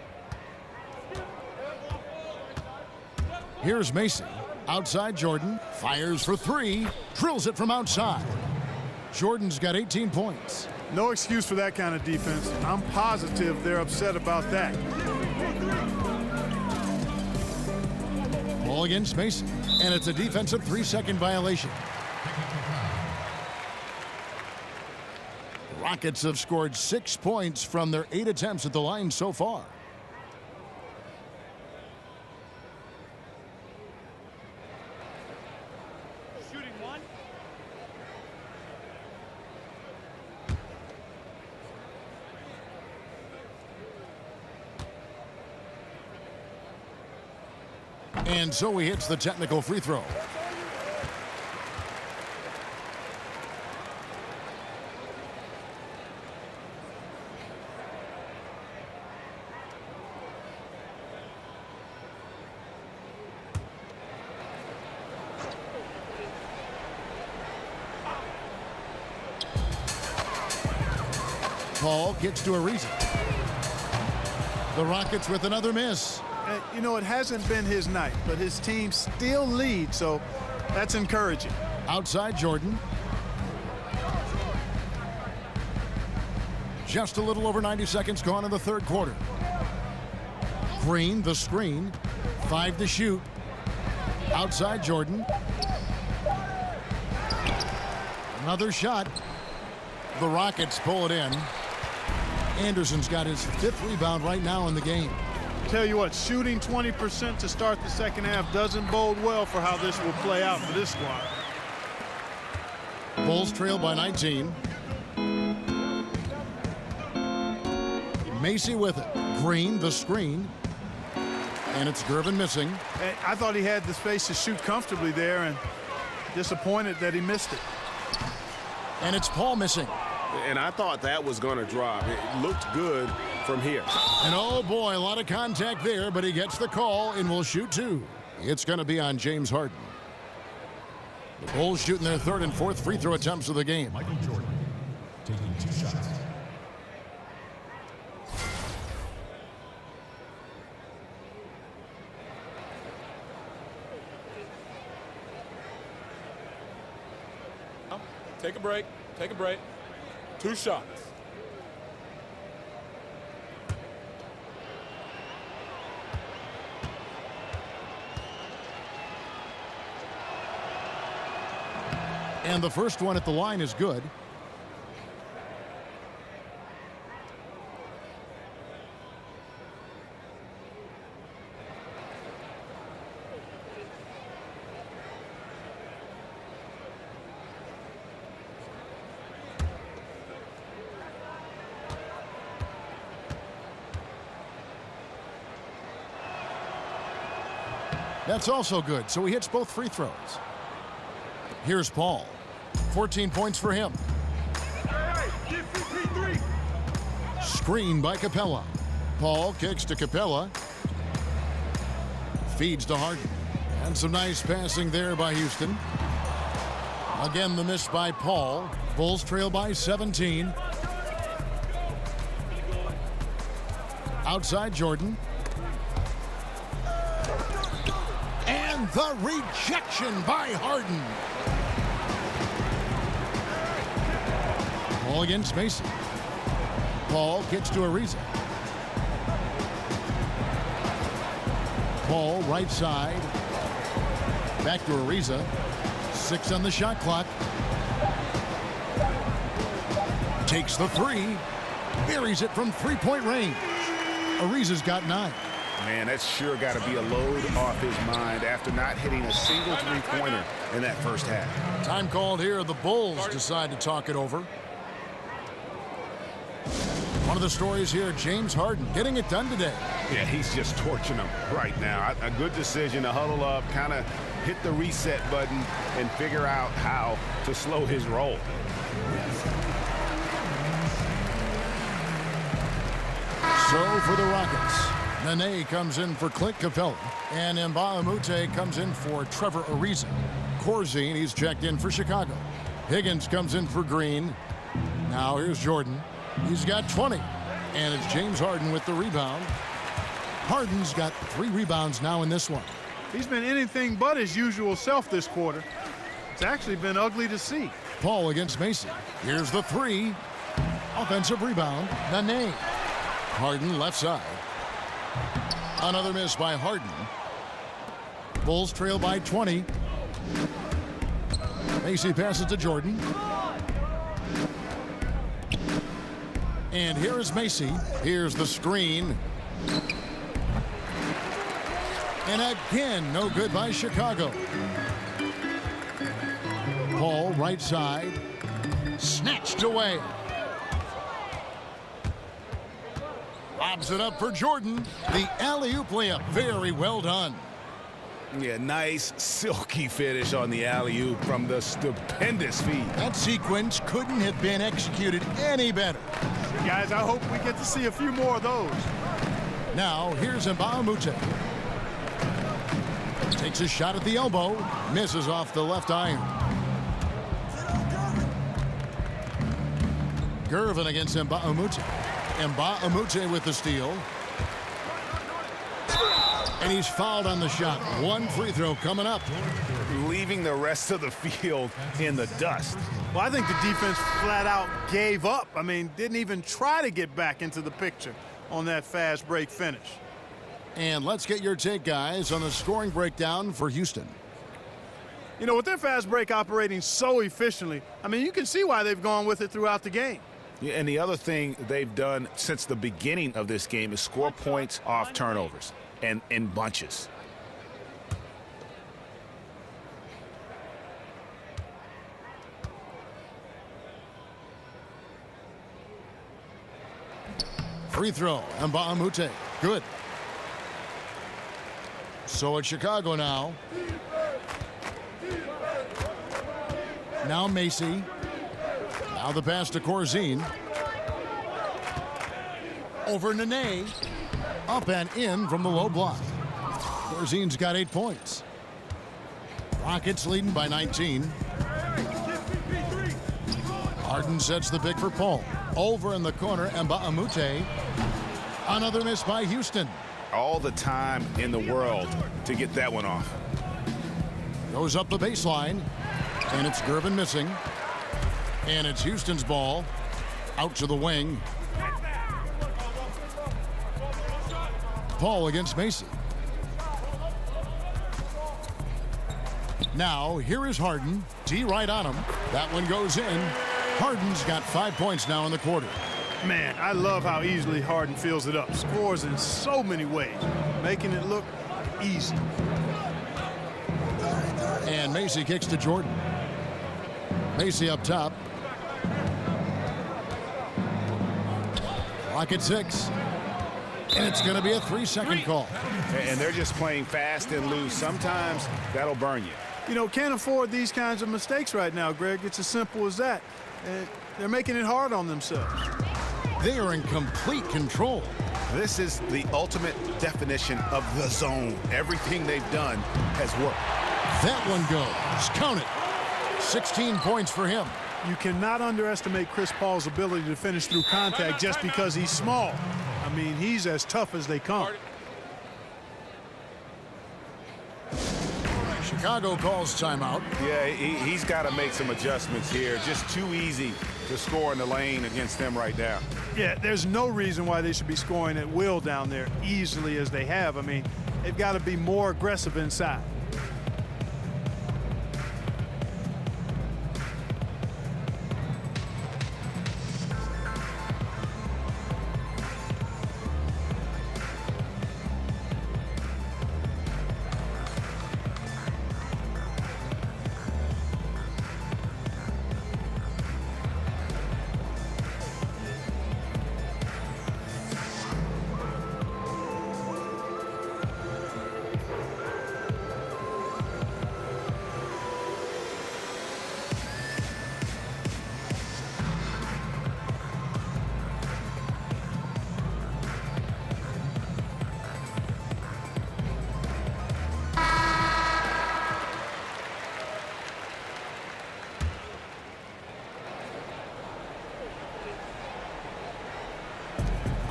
Here's Macy. Outside Jordan. Fires for three. Drills it from outside. Jordan's got 18 points. No excuse for that kind of defense. I'm positive they're upset about that. Ball against Macy. And it's a defensive 3-second violation. Rockets have scored 6 points from their 8 attempts at the line so far. Shooting one. And so he hits the technical free throw. Paul gets to Ariza. The Rockets with another miss. And, you know, it hasn't been his night, but his team still leads, so that's encouraging. Outside Jordan. Just a little over 90 seconds gone in the third quarter. Green, the screen. 5 to shoot. Outside Jordan. Another shot. The Rockets pull it in. Anderson's got his 5th rebound right now in the game. Tell you what, shooting 20% to start the second half doesn't bode well for how this will play out for this squad. Bulls trail by 19. Macy with it. Green, the screen. And it's Gervin missing. And I thought he had the space to shoot comfortably there, and disappointed that he missed it. And it's Paul missing. And I thought that was going to drop. It looked good from here. And oh boy, a lot of contact there, but he gets the call and will shoot 2. It's going to be on James Harden. The Bulls shooting their 3rd and 4th free throw attempts of the game. Michael Jordan taking 2 shots. Take a break. Take a break. 2 shots. And the first one at the line is good. That's also good, so he hits both free throws. Here's Paul. 14 points for him. Screen by Capella. Paul kicks to Capella. Feeds to Harden. And some nice passing there by Houston. Again, the miss by Paul. Bulls trail by 17. Outside Jordan. And the rejection by Harden. Ball against Mason. Paul kicks to Ariza. Paul, right side. Back to Ariza. 6 on the shot clock. Takes the 3. Buries it from three-point range. Ariza's got 9. Man, that's sure got to be a load off his mind after not hitting a single three-pointer in that first half. Time called here. The Bulls decide to talk it over. One of the stories here, James Harden getting it done today. Yeah, he's just torching them right now. A good decision to huddle up, kind of hit the reset button, and figure out how to slow his roll. So for the Rockets, Nene comes in for Clint Capella, and Mbah a Moute comes in for Trevor Ariza. Corzine, he's checked in for Chicago. Higgins comes in for Green. Now here's Jordan. He's got 20, and it's James Harden with the rebound. Harden's got 3 rebounds now in this one. He's been anything but his usual self this quarter. It's actually been ugly to see. Paul against Macy. Here's the 3. Offensive rebound, Nene. Harden left side. Another miss by Harden. Bulls trail by 20. Macy passes to Jordan. And here is Macy. Here's the screen. And again, no good by Chicago. Paul, right side. Snatched away. Lobs it up for Jordan. The alley-oop layup. Very well done. Yeah, nice, silky finish on the alley-oop from the stupendous feed. That sequence couldn't have been executed any better. Guys, I hope we get to see a few more of those. Now, here's Mbah a Moute. Takes a shot at the elbow. Misses off the left iron. Gervin against Mbah a Moute. Mbah a Moute with the steal. And he's fouled on the shot. 1 free throw coming up. Leaving the rest of the field in the dust. Well, I think the defense flat out gave up. I mean, didn't even try to get back into the picture on that fast break finish. And let's get your take, guys, on the scoring breakdown for Houston. You know, with their fast break operating so efficiently, I mean, you can see why they've gone with it throughout the game. Yeah, and the other thing they've done since the beginning of this game is score points off turnovers and in bunches. Free throw, Mbah a Moute. Good. So it's Chicago now. Now Macy. Now the pass to Corzine. Over Nene. Up and in from the low block. Corzine's got 8 points. Rockets leading by 19. Harden sets the pick for Paul. Over in the corner, Mbah a Moute. Another miss by Houston. All the time in the world to get that one off. Goes up the baseline. And it's Gervin missing. And it's Houston's ball. Out to the wing. Paul against Macy. Now, here is Harden. D right on him. That one goes in. Harden's got 5 points now in the quarter. Man, I love how easily Harden fills it up. Scores in so many ways, making it look easy. And Macy kicks to Jordan. Macy up top. Clock at 6. And it's going to be a 3-second call. And they're just playing fast and loose. Sometimes that'll burn you. You know, can't afford these kinds of mistakes right now, Greg. It's as simple as that. And they're making it hard on themselves. They are in complete control. This is the ultimate definition of the zone. Everything they've done has worked. That one goes. Count it. 16 points for him. You cannot underestimate Chris Paul's ability to finish through contact just because he's small. I mean, he's as tough as they come. Chicago calls timeout. Yeah, he's got to make some adjustments here. Just too easy to score in the lane against them right now. Yeah, there's no reason why they should be scoring at will down there easily as they have. I mean, they've got to be more aggressive inside.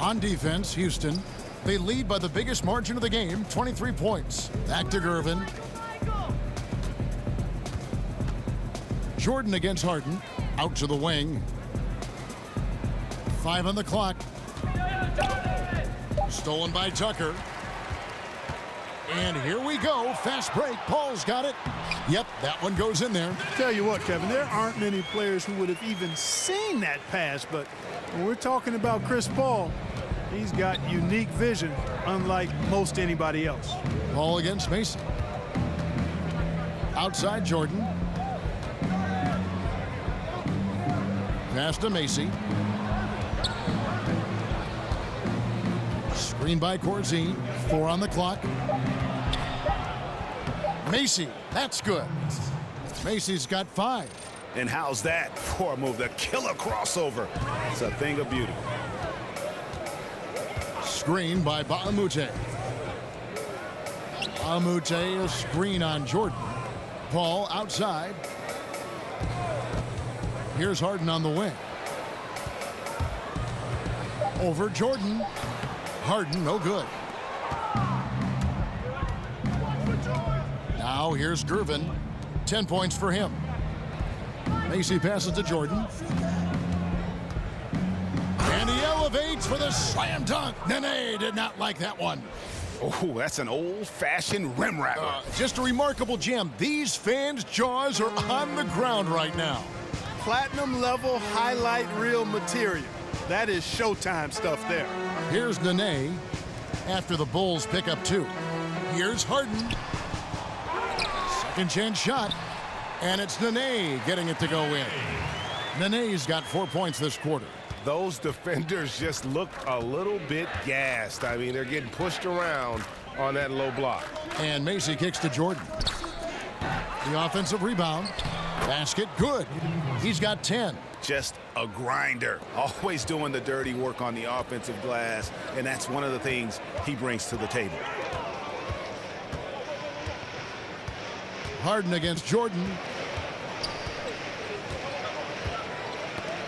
On defense, Houston, they lead by the biggest margin of the game, 23 points. Back to Gervin. Jordan against Harden. Out to the wing. 5 on the clock. Stolen by Tucker. And here we go. Fast break. Paul's got it. Yep, that one goes in there. Tell you what, Kevin, there aren't many players who would have even seen that pass, but when we're talking about Chris Paul, he's got unique vision, unlike most anybody else. Paul against Mason. Outside Jordan. Pass to Macy. Screen by Corzine. 4 on the clock. Macy, that's good. Macy's got 5. And how's that for a move? The killer crossover. It's a thing of beauty. Screen by Baamute. Baamute, a screen on Jordan. Paul outside. Here's Harden on the wing. Over Jordan. Harden, no good. Now here's Gervin. 10 points for him. Macy passes to Jordan. And he elevates for the slam dunk. Nene did not like that one. Oh, that's an old-fashioned rim wrapper. Just a remarkable gem. These fans' jaws are on the ground right now. Platinum level highlight reel material. That is Showtime stuff there. Here's Nene after the Bulls pick up 2. Here's Harden. Second chance shot. And it's Nene getting it to go in. Nene's got 4 points this quarter. Those defenders just look a little bit gassed. I mean, they're getting pushed around on that low block. And Macy kicks to Jordan. The offensive rebound. Basket, good. He's got 10. Just a grinder. Always doing the dirty work on the offensive glass. And that's one of the things he brings to the table. Harden against Jordan.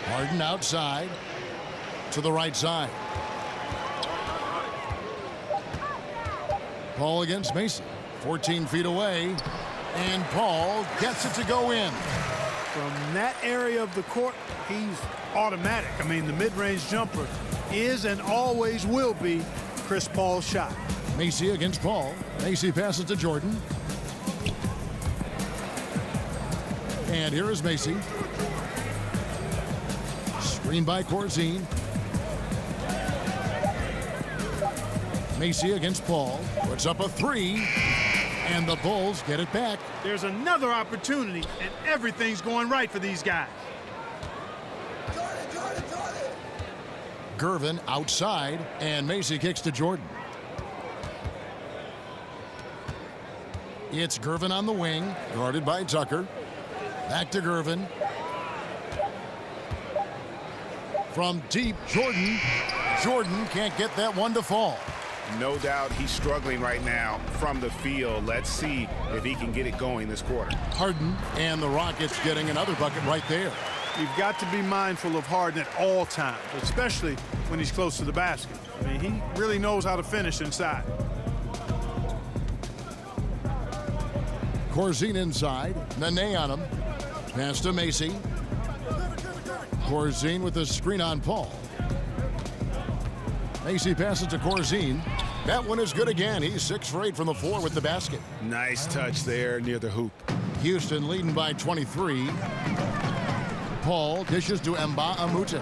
Harden outside to the right side. Paul against Mason. 14 feet away. And Paul gets it to go in. From that area of the court, he's automatic. I mean, the mid-range jumper is and always will be Chris Paul's shot. Macy against Paul. Macy passes to Jordan. And here is Macy. Screen by Corzine. Macy against Paul. Puts up a 3. And the Bulls get it back. There's another opportunity, and everything's going right for these guys. Gervin outside, and Macy kicks to Jordan. It's Gervin on the wing, guarded by Tucker. Back to Gervin. From deep, Jordan. Jordan can't get that one to fall. No doubt he's struggling right now from the field. Let's see if he can get it going this quarter. Harden and the Rockets getting another bucket right there. You've got to be mindful of Harden at all times, especially when he's close to the basket. I mean, he really knows how to finish inside. Corzine inside. Nene on him. Pass to Macy. Corzine with the screen on Paul. Macy passes to Corzine. That one is good again. He's 6 for 8 from the floor with the basket. Nice touch there near the hoop. Houston leading by 23. Paul dishes to Mbah a Moute.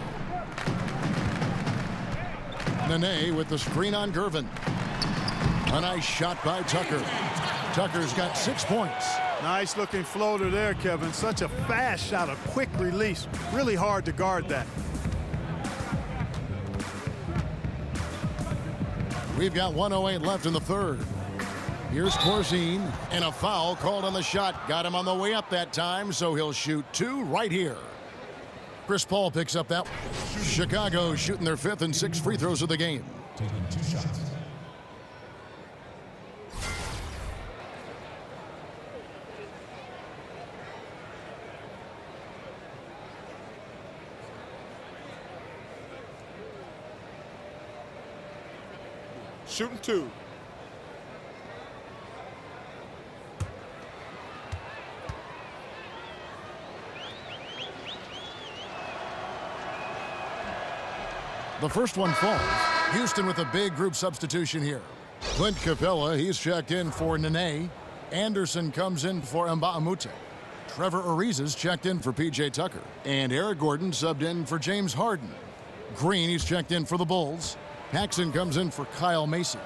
Nene with the screen on Gervin. A nice shot by Tucker. Tucker's got 6 points. Nice looking floater there, Kevin. Such a fast shot, a quick release. Really hard to guard that. We've got 1:08 left in the third. Here's Corzine, and a foul called on the shot. Got him on the way up that time, so he'll shoot 2 right here. Chris Paul picks up that. Chicago shooting their 5th and 6th free throws of the game. Taking 2 shots. Shooting 2. The first one falls. Houston with a big group substitution here. Clint Capella, he's checked in for Nene. Anderson comes in for Mbah a Moute. Trevor Ariza's checked in for P.J. Tucker. And Eric Gordon subbed in for James Harden. Green, he's checked in for the Bulls. Paxson comes in for Kyle Macy.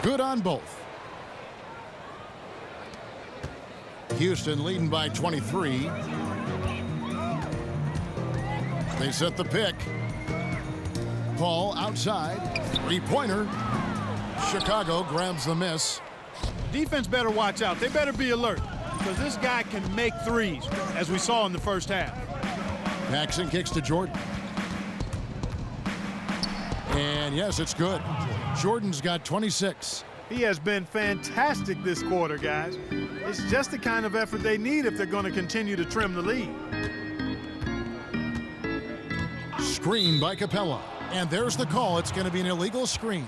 Good on both. Houston leading by 23. They set the pick. Paul outside. 3-pointer. Chicago grabs the miss. Defense better watch out. They better be alert because this guy can make threes, as we saw in the first half. Paxson kicks to Jordan. And yes, it's good. Jordan's got 26. He has been fantastic this quarter, guys. It's just the kind of effort they need if they're going to continue to trim the lead. Screen by Capella. And there's the call. It's going to be an illegal screen.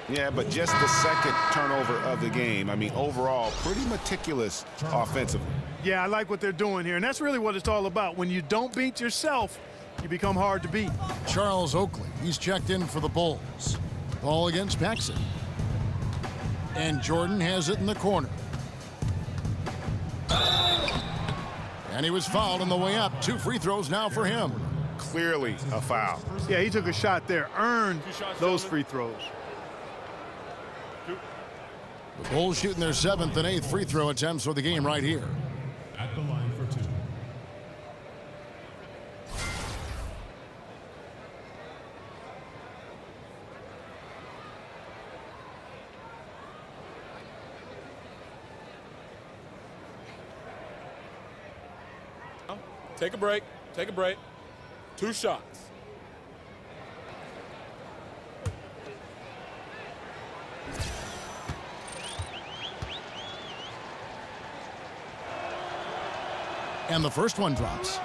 Yeah, but just the second turnover of the game. I mean, overall, pretty meticulous offensively. Yeah, I like what they're doing here, and that's really what it's all about. When you don't beat yourself, you become hard to beat. Charles Oakley, he's checked in for the Bulls. Ball against Paxson. And Jordan has it in the corner. And he was fouled on the way up. 2 free throws now for him. Clearly a foul. Yeah, he took a shot there, earned those free throws. The Bulls shooting their 7th and 8th free throw attempts for the game right here. At the line for 2. Take a break. Take a break. 2 shots. And the first one drops.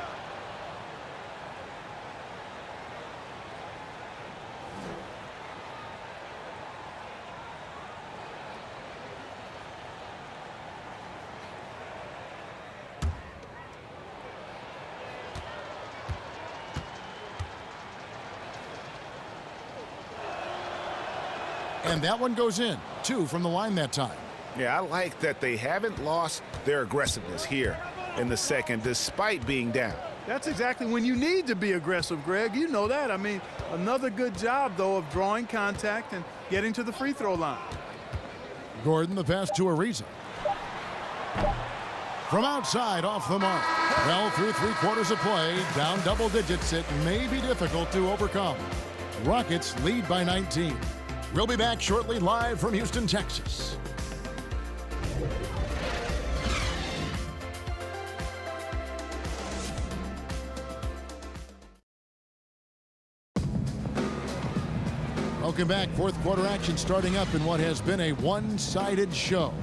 And that one goes in. 2 from the line that time. Yeah, I like that they haven't lost their aggressiveness here in the second, despite being down. That's exactly when you need to be aggressive, Greg. You know that. I mean, another good job, though, of drawing contact and getting to the free throw line. Gordon, the pass to Ariza. From outside, off the mark. Well, through 3 quarters of play, down double digits, it may be difficult to overcome. Rockets lead by 19. We'll be back shortly, live from Houston, Texas. Welcome back. 4th quarter action starting up in what has been a one-sided show.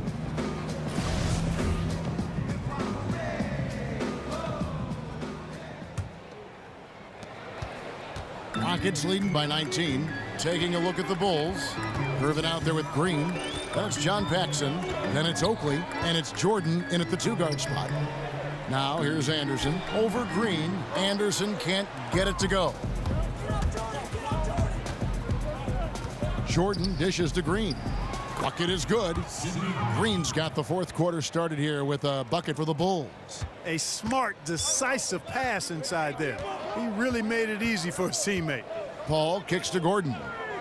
Rockets leading by 19. Taking a look at the Bulls. Irvin out there with Green. That's John Paxson. Then it's Oakley. And it's Jordan in at the 2-guard spot. Now here's Anderson over Green. Anderson can't get it to go. Jordan dishes to Green. Bucket is good. Green's got the fourth quarter started here with a bucket for the Bulls. A smart, decisive pass inside there. He really made it easy for his teammate. Paul kicks to Gordon.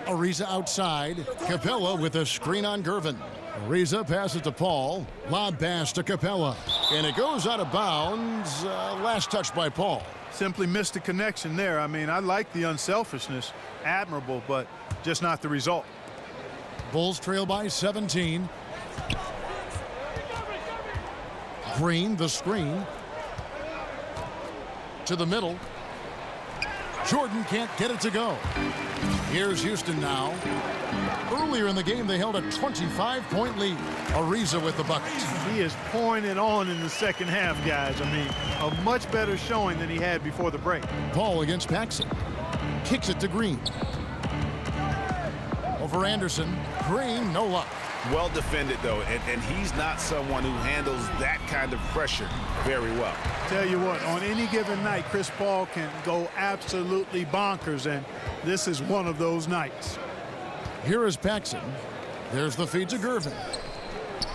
Ariza outside. Capella with a screen on Gervin. Ariza passes to Paul. Lob pass to Capella. And it goes out of bounds. Last touch by Paul. Simply missed the connection there. I mean, I like the unselfishness. Admirable, but just not the result. Bulls trail by 17. Green, the screen. To the middle. Jordan can't get it to go. Here's Houston now. Earlier in the game, they held a 25-point lead. Ariza with the bucket. He is pouring it on in the second half, guys. I mean, a much better showing than he had before the break. Paul against Paxson. Kicks it to Green. Over Anderson. Green, no luck. Well defended, though, and he's not someone who handles that kind of pressure very well. Tell you what, on any given night, Chris Paul can go absolutely bonkers, and this is one of those nights. Here is Paxson. There's the feed to Gervin.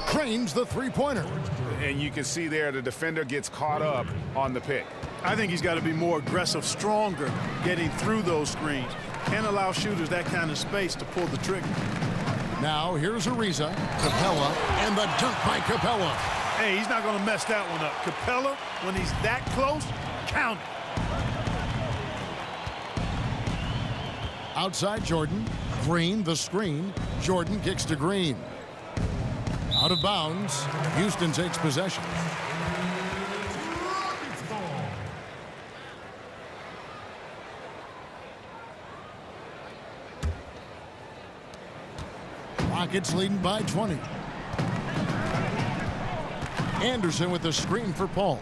Cranes the three-pointer. And you can see there the defender gets caught up on the pick. I think he's got to be more aggressive, stronger, getting through those screens. Can't allow shooters that kind of space to pull the trigger. Now here's Ariza, Capella, and the dunk by Capella. Hey, he's not going to mess that one up. Capella, when he's that close, count it. Outside Jordan. Green, the screen. Jordan kicks to Green. Out of bounds. Houston takes possession. Rockets leading by 20. Anderson with the screen for Paul.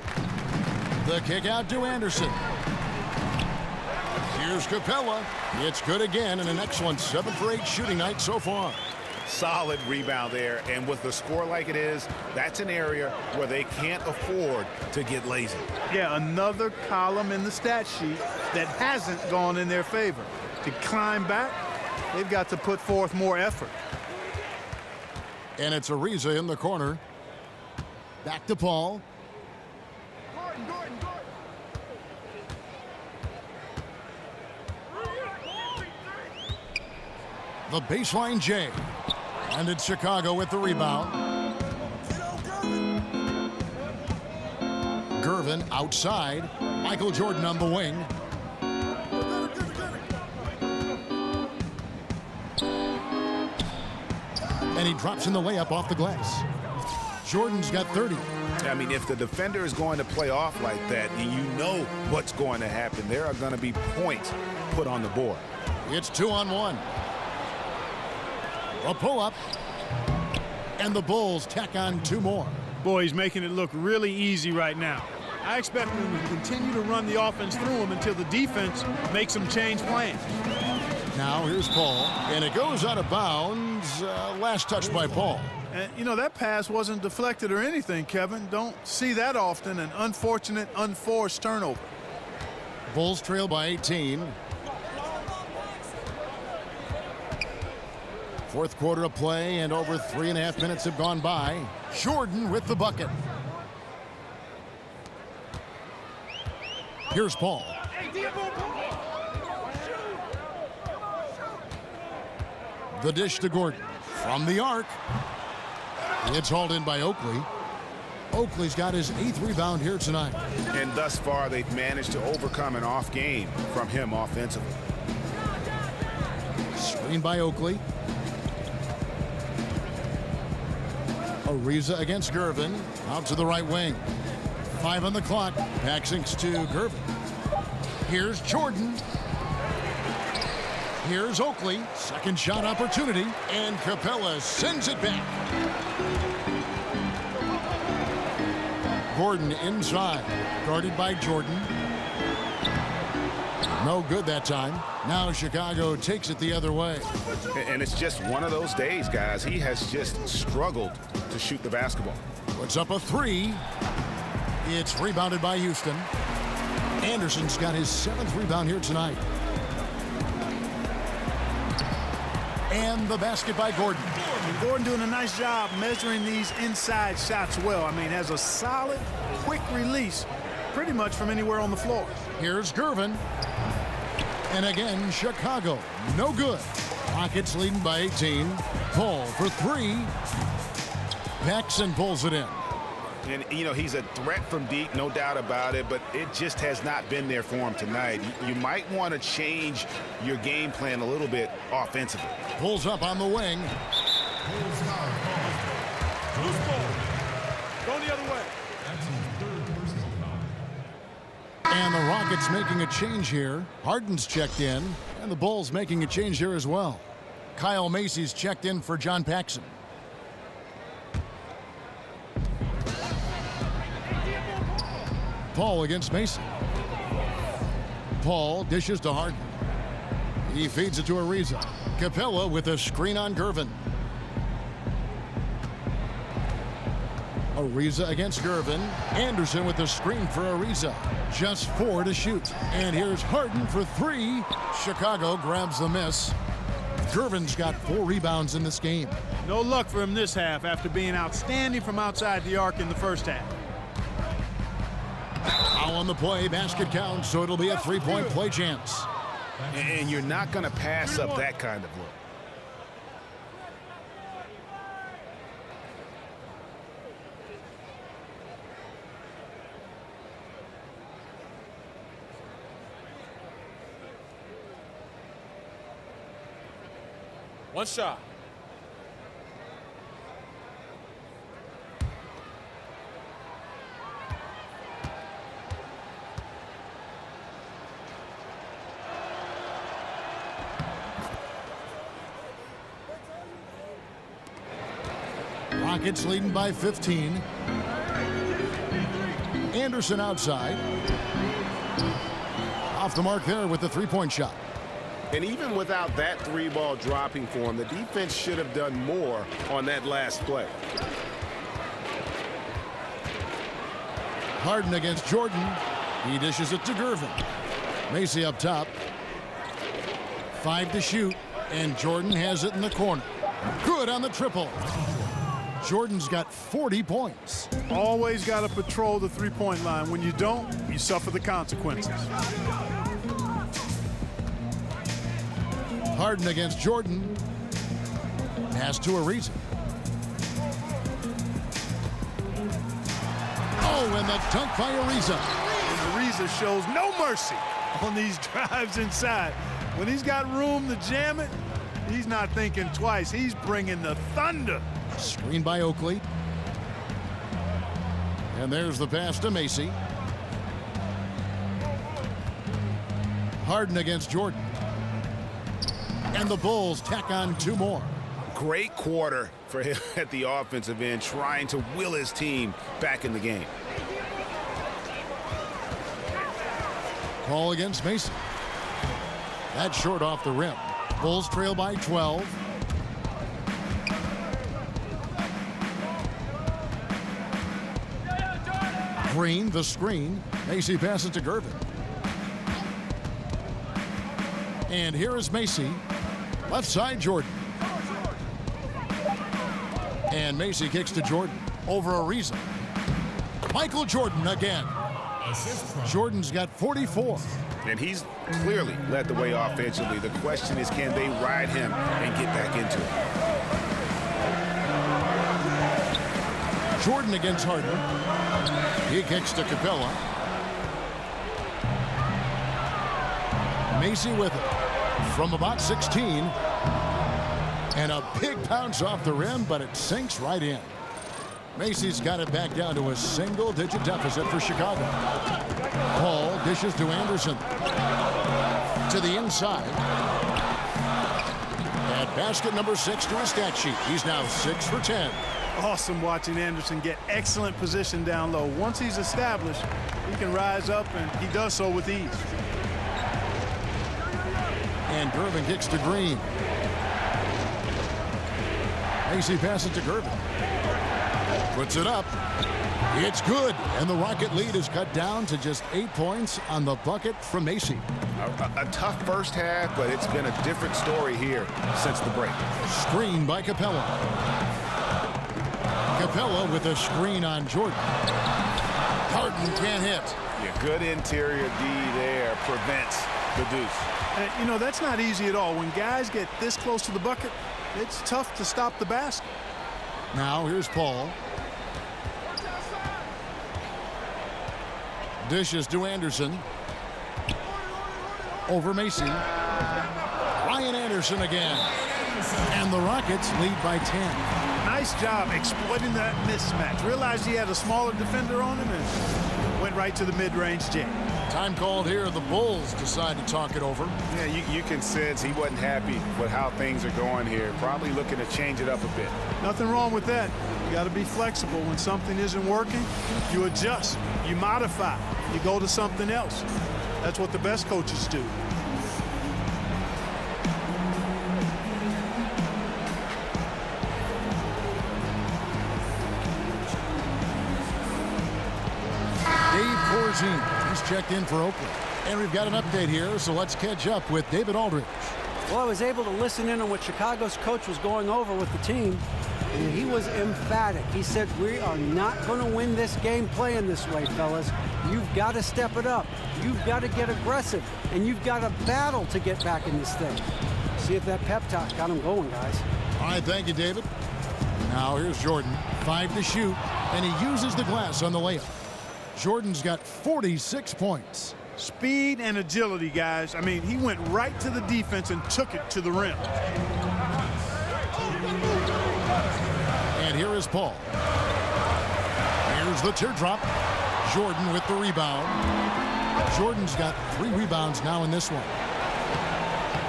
The kick out to Anderson. Here's Capella. It's good again, and an excellent 7 for 8 shooting night so far. Solid rebound there, and with the score like it is, that's an area where they can't afford to get lazy. Yeah, another column in the stat sheet that hasn't gone in their favor. To climb back, they've got to put forth more effort. And it's Ariza in the corner. Back to Paul. The baseline J. And it's Chicago with the rebound. Gervin outside. Michael Jordan on the wing. And he drops in the layup off the glass. Jordan's got 30. I mean, if the defender is going to play off like that, and you know what's going to happen, there are going to be points put on the board. It's 2-on-1. A pull-up. And the Bulls tack on 2 more. Boy, he's making it look really easy right now. I expect them to continue to run the offense through him until the defense makes them change plans. Now here's Paul, and it goes out of bounds. Last touch by Paul. And, you know, that pass wasn't deflected or anything, Kevin. Don't see that often. An unfortunate, unforced turnover. Bulls trail by 18. Fourth quarter of play, and over 3.5 minutes have gone by. Jordan with the bucket. Here's Paul. The dish to Gordon. From the arc. It's hauled in by Oakley. Oakley's got his 8th rebound here tonight. And thus far, they've managed to overcome an off game from him offensively. Screen by Oakley. Ariza against Gervin. Out to the right wing. 5 on the clock. Paxson to Gervin. Here's Jordan. Here's Oakley. Second shot opportunity. And Capella sends it back. Gordon inside. Guarded by Jordan. No good that time. Now Chicago takes it the other way. And it's just one of those days, guys. He has just struggled to shoot the basketball. Puts up a 3. It's rebounded by Houston. Anderson's got his 7th rebound here tonight. And the basket by Gordon. And Gordon doing a nice job measuring these inside shots well. I mean, has a solid, quick release pretty much from anywhere on the floor. Here's Gervin. And again, Chicago, no good. Rockets leading by 18. Paul for three. Paxson pulls it in. And, you know, he's a threat from deep, no doubt about it, but it just has not been there for him tonight. You might want to change your game plan a little bit offensively. Pulls up on the wing. Go the other way. And the Rockets making a change here. Harden's checked in, and the Bulls making a change here as well. Kyle Macy's checked in for John Paxson. Paul against Macy. Paul dishes to Harden. He feeds it to Ariza. Capella with a screen on Gervin. Ariza against Gervin. Anderson with the screen for Ariza. Just 4 to shoot. And here's Harden for 3. Chicago grabs the miss. Gervin's got 4 rebounds in this game. No luck for him this half after being outstanding from outside the arc in the first half. Foul on the play, basket counts, so it'll be a 3-point play chance. And you're not going to pass up that kind of look. One shot. Rockets leading by 15. Anderson outside. Off the mark there with the 3-point shot. And even without that 3-ball dropping for him, the defense should have done more on that last play. Harden against Jordan. He dishes it to Gervin. Macy up top. 5 to shoot, and Jordan has it in the corner. Good on the triple. Jordan's got 40 points. Always got to patrol the 3-point line. When you don't, you suffer the consequences. Harden against Jordan. Pass to Ariza. Oh, and the dunk by Ariza. And Ariza shows no mercy on these drives inside. When he's got room to jam it, he's not thinking twice. He's bringing the thunder. Screen by Oakley. And there's the pass to Macy. Harden against Jordan. And the Bulls tack on 2 more. Great quarter for him at the offensive end, trying to will his team back in the game. Paul against Macy. That's short off the rim. Bulls trail by 12. Green, the screen. Macy passes to Gervin. And here is Macy. Left side, Jordan. And Macy kicks to Jordan. Over Ariza. Michael Jordan again. Jordan's got 44. And he's clearly led the way offensively. The question is, can they ride him and get back into it? Jordan against Harden. He kicks to Capella. Macy with it from about 16. And a big bounce off the rim, but it sinks right in. Macy's got it back down to a single-digit deficit for Chicago. Paul dishes to Anderson. To the inside. At basket number 6 to his stat sheet. He's now 6 for 10. Awesome watching Anderson get excellent position down low. Once he's established, he can rise up, and he does so with ease. And Gervin kicks to Green. Macy passes to Gervin. Puts it up. It's good. And the Rocket lead is cut down to just 8 points on the bucket from Macy. A tough first half, but it's been a different story here since the break. Screen by Capella. Capella with a screen on Jordan. Harden can't hit. Yeah, good interior D there prevents the deuce. And, you know, that's not easy at all. When guys get this close to the bucket, it's tough to stop the basket. Now here's Paul. Dishes to Anderson. Over Macy. Ryan Anderson again. And the Rockets lead by 10. Nice job exploiting that mismatch. Realized he had a smaller defender on him and went right to the mid-range jam. Time called here. The Bulls decide to talk it over. Yeah, you can sense he wasn't happy with how things are going here. Probably looking to change it up a bit. Nothing wrong with that. You got to be flexible. When something isn't working, you adjust, you modify, you go to something else. That's what the best coaches do. Dave Corzine, he's checked in for Oakland. And we've got an update here, so let's catch up with David Aldridge. Well, I was able to listen in on what Chicago's coach was going over with the team, and he was emphatic. He said, we are not going to win this game playing this way, fellas. You've got to step it up. You've got to get aggressive, and you've got to battle to get back in this thing. See if that pep talk got him going, guys. All right, thank you, David. Now here's Jordan. 5 to shoot, and he uses the glass on the layup. Jordan's got 46 points. Speed and agility, guys. I mean, he went right to the defense and took it to the rim. And here is Paul. Here's the teardrop. Jordan with the rebound. Jordan's got 3 rebounds now in this one.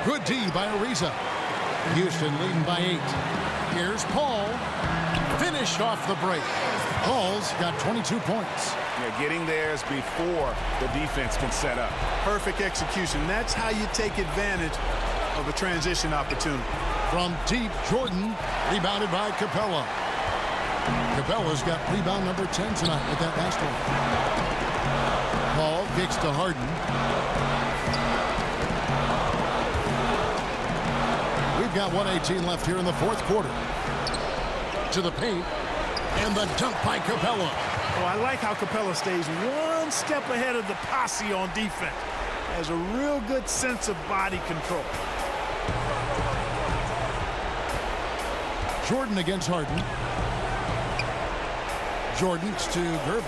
Good D by Ariza. Houston leading by 8. Here's Paul. Finished off the break. Paul's got 22 points. Yeah, getting theirs before the defense can set up. Perfect execution. That's how you take advantage of a transition opportunity. From deep, Jordan, rebounded by Capella. Capella's got rebound number 10 tonight with that last one. Paul kicks to Harden. We've got 1:18 left here in the fourth quarter. To the paint, and the dunk by Capella. Oh, I like how Capella stays one step ahead of the posse on defense. Has a real good sense of body control. Jordan against Harden. Jordan's to Gervin.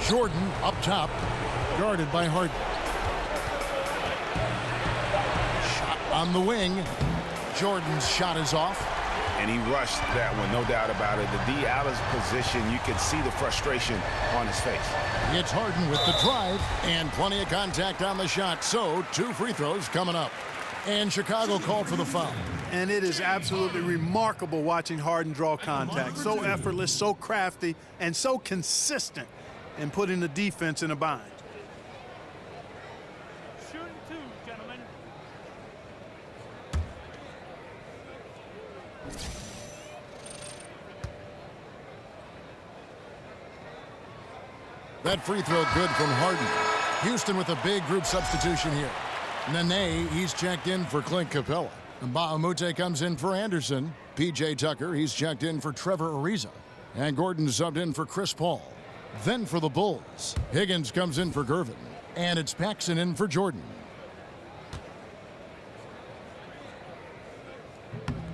Jordan up top, guarded by Harden. Shot on the wing. Jordan's shot is off. And he rushed that one, no doubt about it. The D out of position, you can see the frustration on his face. It's Harden with the drive and plenty of contact on the shot. So 2 free throws coming up. And Chicago called for the foul. And it is absolutely remarkable watching Harden draw contact. So effortless, so crafty, and so consistent in putting the defense in a bind. Shooting 2, gentlemen. That free throw good from Harden. Houston with a big group substitution here. Nene, he's checked in for Clint Capella. Mbahumute comes in for Anderson. P.J. Tucker, he's checked in for Trevor Ariza. And Gordon subbed in for Chris Paul. Then for the Bulls, Higgins comes in for Gervin. And it's Paxson in for Jordan.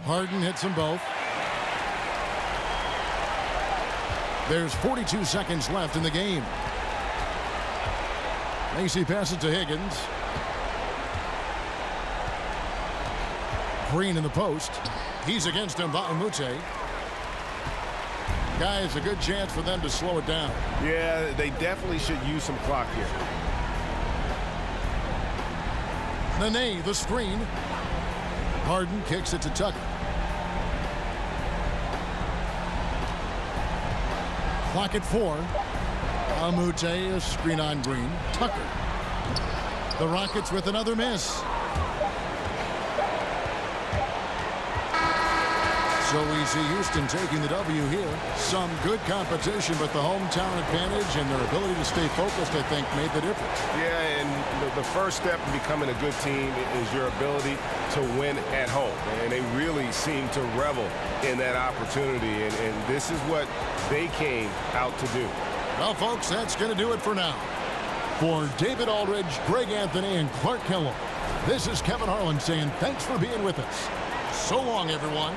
Harden hits them both. There's 42 seconds left in the game. Macy passes to Higgins. Green in the post. He's against Mbahumute. Guys, a good chance for them to slow it down. Yeah, they definitely should use some clock here. Nene, the screen. Harden kicks it to Tucker. Clock at 4. Mbahumute, a screen on Green. Tucker. The Rockets with another miss. So we see Houston taking the W here. Some good competition, but the hometown advantage and their ability to stay focused, I think, made the difference. Yeah, and the first step in becoming a good team is your ability to win at home. And they really seem to revel in that opportunity, and this is what they came out to do. Well, folks, that's going to do it for now. For David Aldridge, Greg Anthony, and Clark Kellogg, this is Kevin Harlan saying thanks for being with us. So long, everyone.